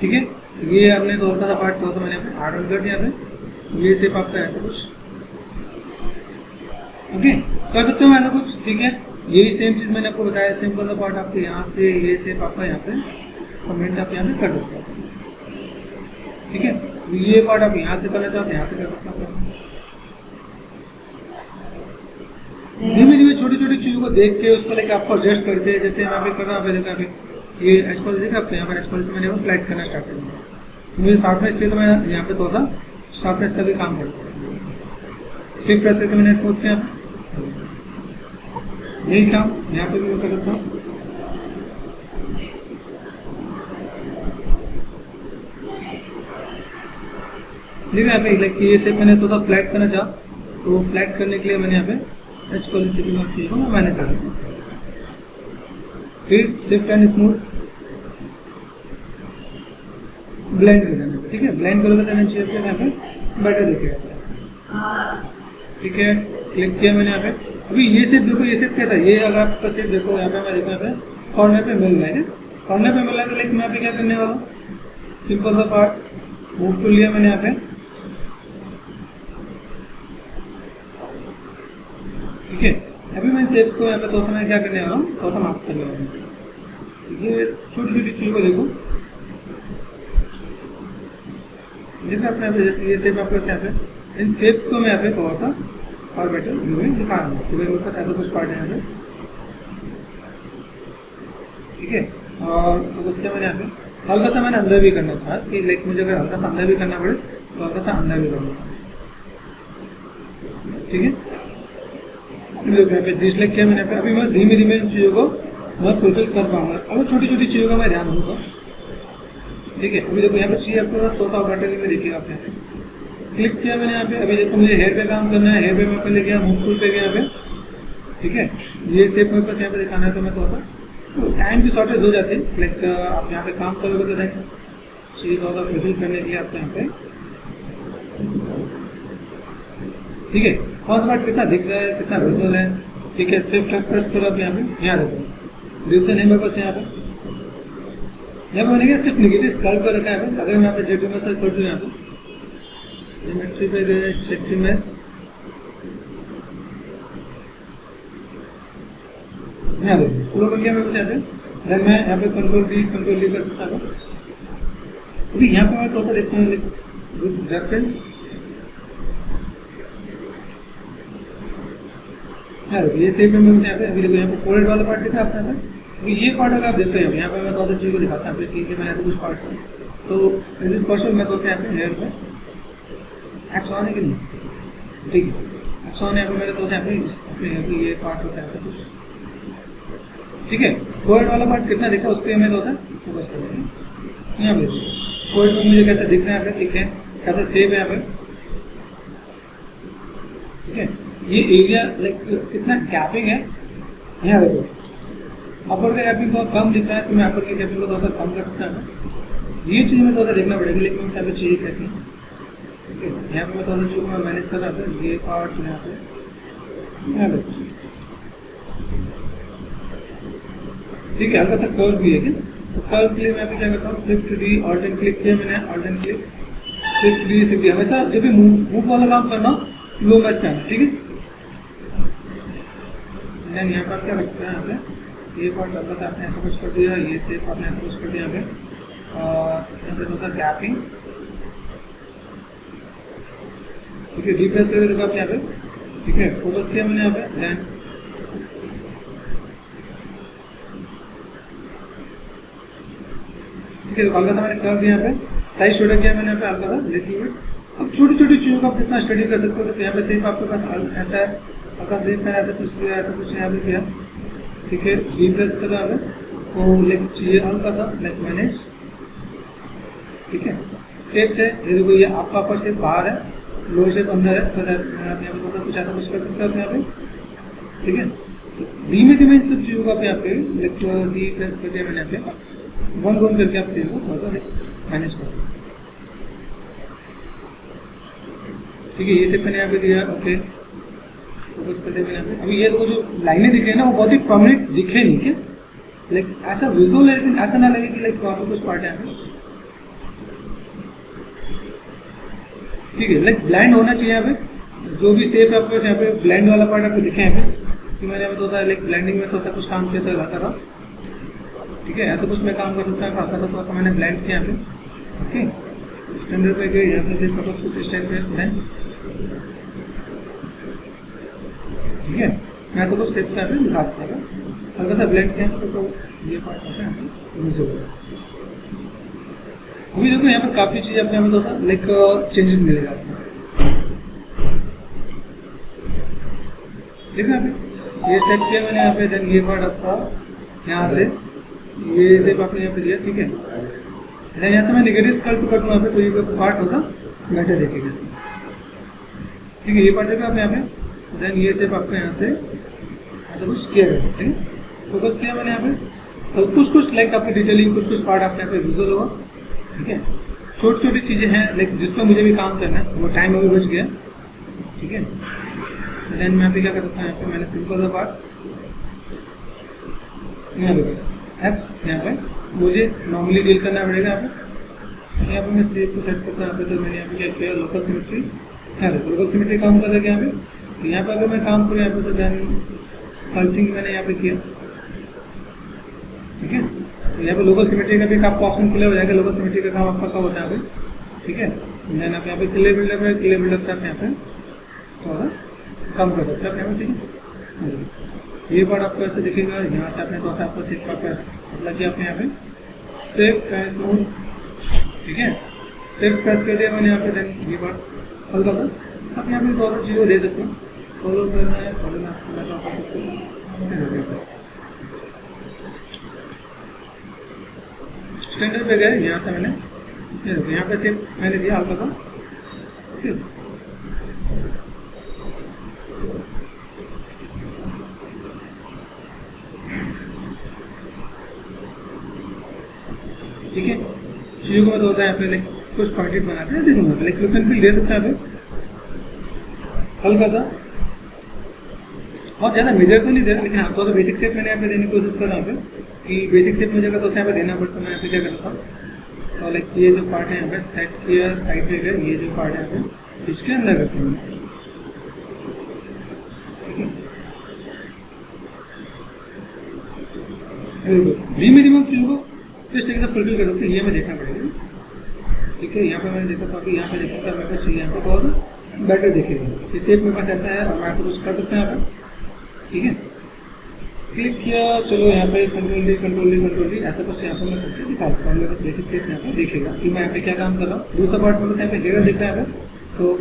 ठीक है। ये आपने तो हल्का सा पार्ट थोड़ा सा मैंने यहाँ पे हार्ड ऑन कर दिया यहाँ पे, ये शेप आपका ऐसा कुछ, ओके, कर सकते हो ऐसा कुछ, ठीक है। यही सेम चीज़ मैंने आपको बताया, सिंपल सा पार्ट आपको यहाँ से ये शेप आपका यहाँ पे कमेंट आप यहाँ पे कर सकते हो, ठीक है। ये पार्ट आप यहाँ से करना चाहते हैं, यहाँ से कर सकते हो। धीमे धीमे छोटी छोटी चीज़ों को देख के उसको लेकर आपको एडजस्ट करते हैं, जैसे यहाँ पे कर रहा हूँ, देखो यहाँ पे ये एच पॉलिसी देखा आपको, यहाँ पर एच पॉलिसी मैंने वो फ्लाइट करना स्टार्ट कर दिया। मुझे शार्पनेस चाहिए तो मैं यहाँ पे थोड़ा सा शार्पनेस का भी काम कर सकता हूँ, शिफ्ट प्रेस करके मैंने स्मूथ किया, यही काम यहाँ पे भी मैं कर सकता हूँ। देखिए यहाँ पे लाइक ये शेप मैंने थोड़ा सा फ्लैट करना चाहा, तो फ्लैट करने के लिए मैंने यहाँ पे एच पॉलिसी की चीज़ को मैं मैनेज कर सकता हूँ। फिर शिफ्ट एंड स्मूथ ब्लेंड कर देना, ठीक है। ब्लेंड करोगे तो चाहिए यहाँ पे बेटर दिखेगा, ठीक है। क्लिक किया मैंने यहाँ पे। अभी ये शेप देखो, ये शेप कैसा है, ये अगर आपका शेप देखो यहाँ पे, मैं देखो यहाँ पे कॉर्नर पे मिल रहा है, कॉर्नर पे मिल रहा है। लेकिन मैं यहाँ पे क्या करने वाला हूँ, सिंपल सा पार्ट मूव टूल लिया मैंने यहाँ पे, ठीक है। अभी मैं शेप्स को यहाँ पे थोड़ा सा मैं क्या करने वाला हूँ, थोड़ा सा मास्क करने वाला हूँ, ठीक है। छोटी छोटी चीज़ों को देखो, जैसे अपने यहाँ पे जैसे ये शेप आपके यहाँ पे, इन शेप्स को मैं यहाँ पे थोड़ा सा और बेटर व्यू में दिखा रहा हूँ कि भाई मेरे पास ऐसा कुछ पार्ट है यहाँ पे, ठीक है। और फोकस किया मैंने यहाँ पे, हल्का सा मैंने अंदर भी करना चाहा कि लाइक मुझे अगर हल्का सा अंदर भी करना पड़े तो हल्का सा अंदर भी करूँगा, ठीक है। यहाँ पे डिसलाइक किया मैंने यहाँ पे। अभी बस धीमे धीमे इन चीज़ों को मैं फुलफिल कर पाऊंगा। अगर छोटी छोटी चीज़ों का मैं ध्यान दूंगा, ठीक है। अभी देखो यहाँ पे चाहिए आपके पास सोर्स ऑफ बटन में देखिएगा आप यहाँ पे क्लिक किया मैंने यहाँ पे। अभी देखो मुझे हेयर पे काम करना है, हेयर पे मैं पहले गया मूव टूल पे गया यहाँ पे, ठीक है। ये शेप मेरे पास यहाँ पे दिखाना है तो मैं थोड़ा सा टाइम की शॉर्टेज हो जाती है, लाइक आप यहाँ पे काम करोगे तो देख चीज थोड़ा सा फुलफिल करने के लिए आपको यहाँ पे, ठीक है। कौन सा पार्ट कितना दिख रहा है, कितना विजुअल है, ठीक है। शिफ्ट प्रेस करो आप यहाँ पे, यहाँ देखो डिवीजन है मेरे पास यहाँ पे। यहाँ पे मैंने क्या सिर्फ निगेटिव स्कल्प कर रखा है। अगर मैं यहाँ पे जेटी में सर्च कर दूँ, यहाँ पे ज्योमेट्री पे गए जेटी में, यहाँ देखो फ्लो कर लिया मेरे पास यहाँ पे। देन मैं यहाँ पे कंट्रोल डी कर सकता हूँ। अभी यहाँ पे मैं थोड़ा सा देखता हूँ विद रेफरेंस, ये सेप में मुझे यहाँ पे। अभी देखो यहाँ पे फोल्डेड वाला पार्ट दिखा है आपको यहाँ पे। अभी ये पार्ट अगर आप देखते हैं यहाँ पे मैं थोड़ा सा चीज़ को दिखाता हूँ, ठीक है। मैंने ऐसा कुछ पार्ट तो इज इट पॉसिबल मैं तो यहाँ पे हेयर पे एक्स ऑन है कि नहीं, ठीक है। एक्स ऑन यहाँ पे मेरे तो यहाँ पे ये पार्ट होता है ऐसा कुछ, ठीक है। फोल्ड वाला पार्ट कितना दिखा उस पर मैं तो फोकस कर रहा हूँ। यहाँ पे फोल्ड में मुझे कैसा दिख रहा है यहाँ पे, ठीक है, कैसा सेप है यहाँ पे, ठीक है। ये एरिया लाइक कितना गैपिंग है, यहाँ देखो अपर का गैपिंग तो कम दिख रहा है, तो मैं अपर के गैपिंग को थोड़ा सा कम कर सकता हूँ। ये चीज़ में थोड़ा सा देखना पड़ेगा, लेकिन यहाँ पे चाहिए कैसी, ठीक है। यहाँ पे मैं थोड़ा सा जो मैं मैनेज कर रहा था ये पार्ट यहाँ पे, यहाँ देखो, ठीक है। हल्का सा कर्व भी है क्या, तो कर्व के लिए मैं यहाँ पे क्या करता हूँ, शिफ्ट डी ऑल्टर्न क्लिक किया मैंने, ऑल्टर्न क्लिक शिफ्ट डी हमेशा जब भी मूव वाला काम करना लो मैच पे आना, ठीक है। देन यहाँ पर क्या रखते हैं, यहाँ पे ये पार्ट हल्का सा आपने ऐसा कुछ कर दिया, ये शेप आपने ऐसा कुछ कर दिया यहाँ पे, और यहाँ पे थोड़ा सा गैपिंग, ठीक है। रिप्रेस करके देखो आप यहाँ पे, ठीक है। फोकस किया मैंने यहाँ पे, देन ठीक है। तो हल्का सा मैंने कर दिया यहाँ पे, साइज छोटा किया मैंने यहाँ पे हल्का सा लिटिल बिट। अब छोटी छोटी चीज़ों को आप कितना स्टडी कर सकते हो, तो यहाँ पे सिर्फ आपके पास ऐसा है, हल्का सिर्फ मैंने ऐसा कुछ यहाँ पे किया, ठीक है। रिप्रेस करा है तो लाइक चाहिए हल्का सा लाइक मैनेज, ठीक है। शेप से ये देखो ये आपका अपर शेप बाहर है, लोअर शेप अंदर है, तो आप यहाँ पे कुछ ऐसा कुछ कर सकते हो आप यहाँ पे, ठीक है। तो धीमे धीमे इन सब चीज़ों को आप यहाँ पे लाइक रिप्रेस करते हैं मैंने यहाँ पे वन वन करके आप चीज़ को थोड़ा सा मैनेज कर सकते हैं, ठीक है। ये सेप मैंने यहाँ पे दिया, ओके। फोकस करते मैंने यहाँ पे। अभी ये देखो जो लाइनें दिख रही है ना, वो बहुत ही प्रोमिनेंट दिखे नहीं क्या, लाइक ऐसा विजुअल है, लेकिन ऐसा ना लगे कि लाइक वहाँ पे कुछ पार्ट है यहाँ पे, ठीक है। लाइक ब्लाइंड होना चाहिए यहाँ पे, जो भी सेप है आपको यहाँ पे ब्लाइंड वाला पार्ट आपको दिखे यहाँ पे, कि मैंने यहाँ पे थोड़ा सा लाइक ब्लाइंडिंग में थोड़ा सा कुछ काम किया था हल्का था, ठीक है। ऐसा कुछ मैं काम कर सकता हूँ, हल्का सा थोड़ा सा मैंने ब्लाइंड किया यहाँ पे, ओके। स्टैंडर्ड पे गए, यहाँ से सिर्फ बस कुछ इस टाइप से ब्लाइंड, ठीक है। मैं ऐसा कुछ सेप यहाँ पे दिखा सकता है, हल्का सा ब्लेंड किया तो ये पार्ट होता है विजिबल। अभी देखो यहाँ पर काफ़ी चीज़ आपको यहाँ पे थोड़ा सा लाइक चेंजेस मिलेगा आपको, देखो यहाँ पे ये सेट किया मैंने यहाँ पे, देन ये पार्ट आपका यहाँ से ये सेप आपने यहाँ पे दिया, ठीक है। देन यहाँ से मैं नेगेटिव स्कल्प कर दूँ यहाँ पे, तो ये पार्ट होगा बेटर देखेगा, ठीक है। ये पार्ट देखो आप यहाँ पे, देन ये सेप आपको यहाँ से ऐसा कुछ किया जा सकता है, फोकस किया मैंने यहाँ पे, तो कुछ कुछ लाइक आपकी डिटेलिंग कुछ पार्ट आपके यहाँ पे विजुअल होगा, ठीक है। छोटी छोटी चीज़ें हैं लाइक जिस पर मुझे भी काम करना है, वो टाइम अभी बच गया, ठीक है। देन मैं यहाँ पे क्या कर सकता हूँ, यहाँ पे मैंने सिंपल सा पार्ट यहाँ पे एक्स यहाँ पे मुझे नॉर्मली डील करना पड़ेगा यहाँ पे मैं सेप को सेट करता हूँ यहाँ पे। तो मैंने यहाँ पे क्या किया, लोकल सिमेट्री, यहाँ देखो लोकल सिमेट्री काम कर रहा है यहाँ पे। तो यहाँ पे अगर मैं काम करूँ यहाँ पे, तो देन स्कल्पटिंग मैंने यहाँ पे किया, ठीक है। तो यहाँ पे लोकल सिमेट्री का भी आपका ऑप्शन क्लियर हो जाएगा, लोकल सिमेट्री का काम आपका कब होता है यहाँ पे, ठीक है। देन आप यहाँ पे क्ले बिल्डअप है, क्ले बिल्डअप से आप यहाँ पे थोड़ा सा कम कर सकते हैं आप यहाँ पे, ठीक है। ये पार्ट आपको ऐसे दिखेगा, यहाँ से आपने थोड़ा सा आपको सेफ का मतलब कि आपने यहाँ पे सेफ एंड स्मूथ, ठीक है। सेफ प्रेस कर दिया मैंने यहाँ पे, देन ये पार्ट हल्का सा आप यहाँ पे थोड़ा सा चीज़ों दे सकते हो, फॉलो करना है फॉलो में आपको मैं कर सकते हो। स्टैंडर्ड पे गए, यहाँ से मैंने यहाँ पे शेप मैंने दिया हल्का सा, ठीक है। चीज़ों को मैं थोड़ा सा यहाँ पे लाइक कुछ पॉइंटेड बनाते हैं, दे दूँगा लाइक लुक एंड फील दे सकते हैं यहाँ पे हल्का सा, बहुत ज़्यादा मेजर तो नहीं दे रहा, लेकिन हाँ थोड़ा सा बेसिक शेप मैंने यहाँ पे देने की कोशिश कर रहा हूँ यहाँ पे कि बेसिक शेप मुझे अगर तो यहाँ पे देना पड़ता मैं यहाँ पे क्या करता हूँ, और लाइक ये जो पार्ट है यहाँ पे सेट किया साइड पे गया, ये जो पार्ट है यहाँ पे इसके अंदर करता हूँ, धीमे धीमे चीज़ों को किस तरीके से फुलफिल कर सकते हैं ये हमें देखना पड़ेगा, ठीक है। यहाँ पे मैंने देखा था कि यहाँ पे देखा था मेरे पास यहाँ पे बहुत बेटर दिखेगा, इस शेप मेरे पास ऐसा है और मैं ऐसा कुछ कर सकते हैं यहाँ पे, ठीक है। क्लिक किया, चलो यहाँ पे कंट्रोल डी ऐसा कुछ यहाँ पे मैं करके दिखा सकता हूँ, मेरे पास बेसिक शेप यहाँ पे दिखेगा कि मैं यहाँ पे क्या काम कर रहा हूँ। दूसरा पार्ट मेरे पास यहाँ पे हेयर दिख रहा है, तो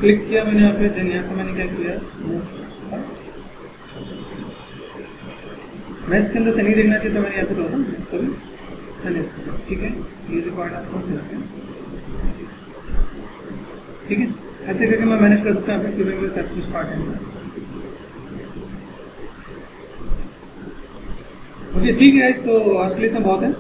क्लिक किया मैंने यहाँ पे, देन यहाँ से मैंने क्या किया मूव, मैं इसके अंदर से नहीं देखना चाहिए तो मैंने यहाँ पे थोड़ा सा इसको भी मैंने इसको, ठीक है। ये जो पार्ट आपको से यहाँ पे, ठीक है, ऐसे करके मैं मैनेज कर सकता हूँ क्योंकि मेरे साथ कुछ पार्ट है। ओके ठीक है, तो आज के लिए इतना बहुत है।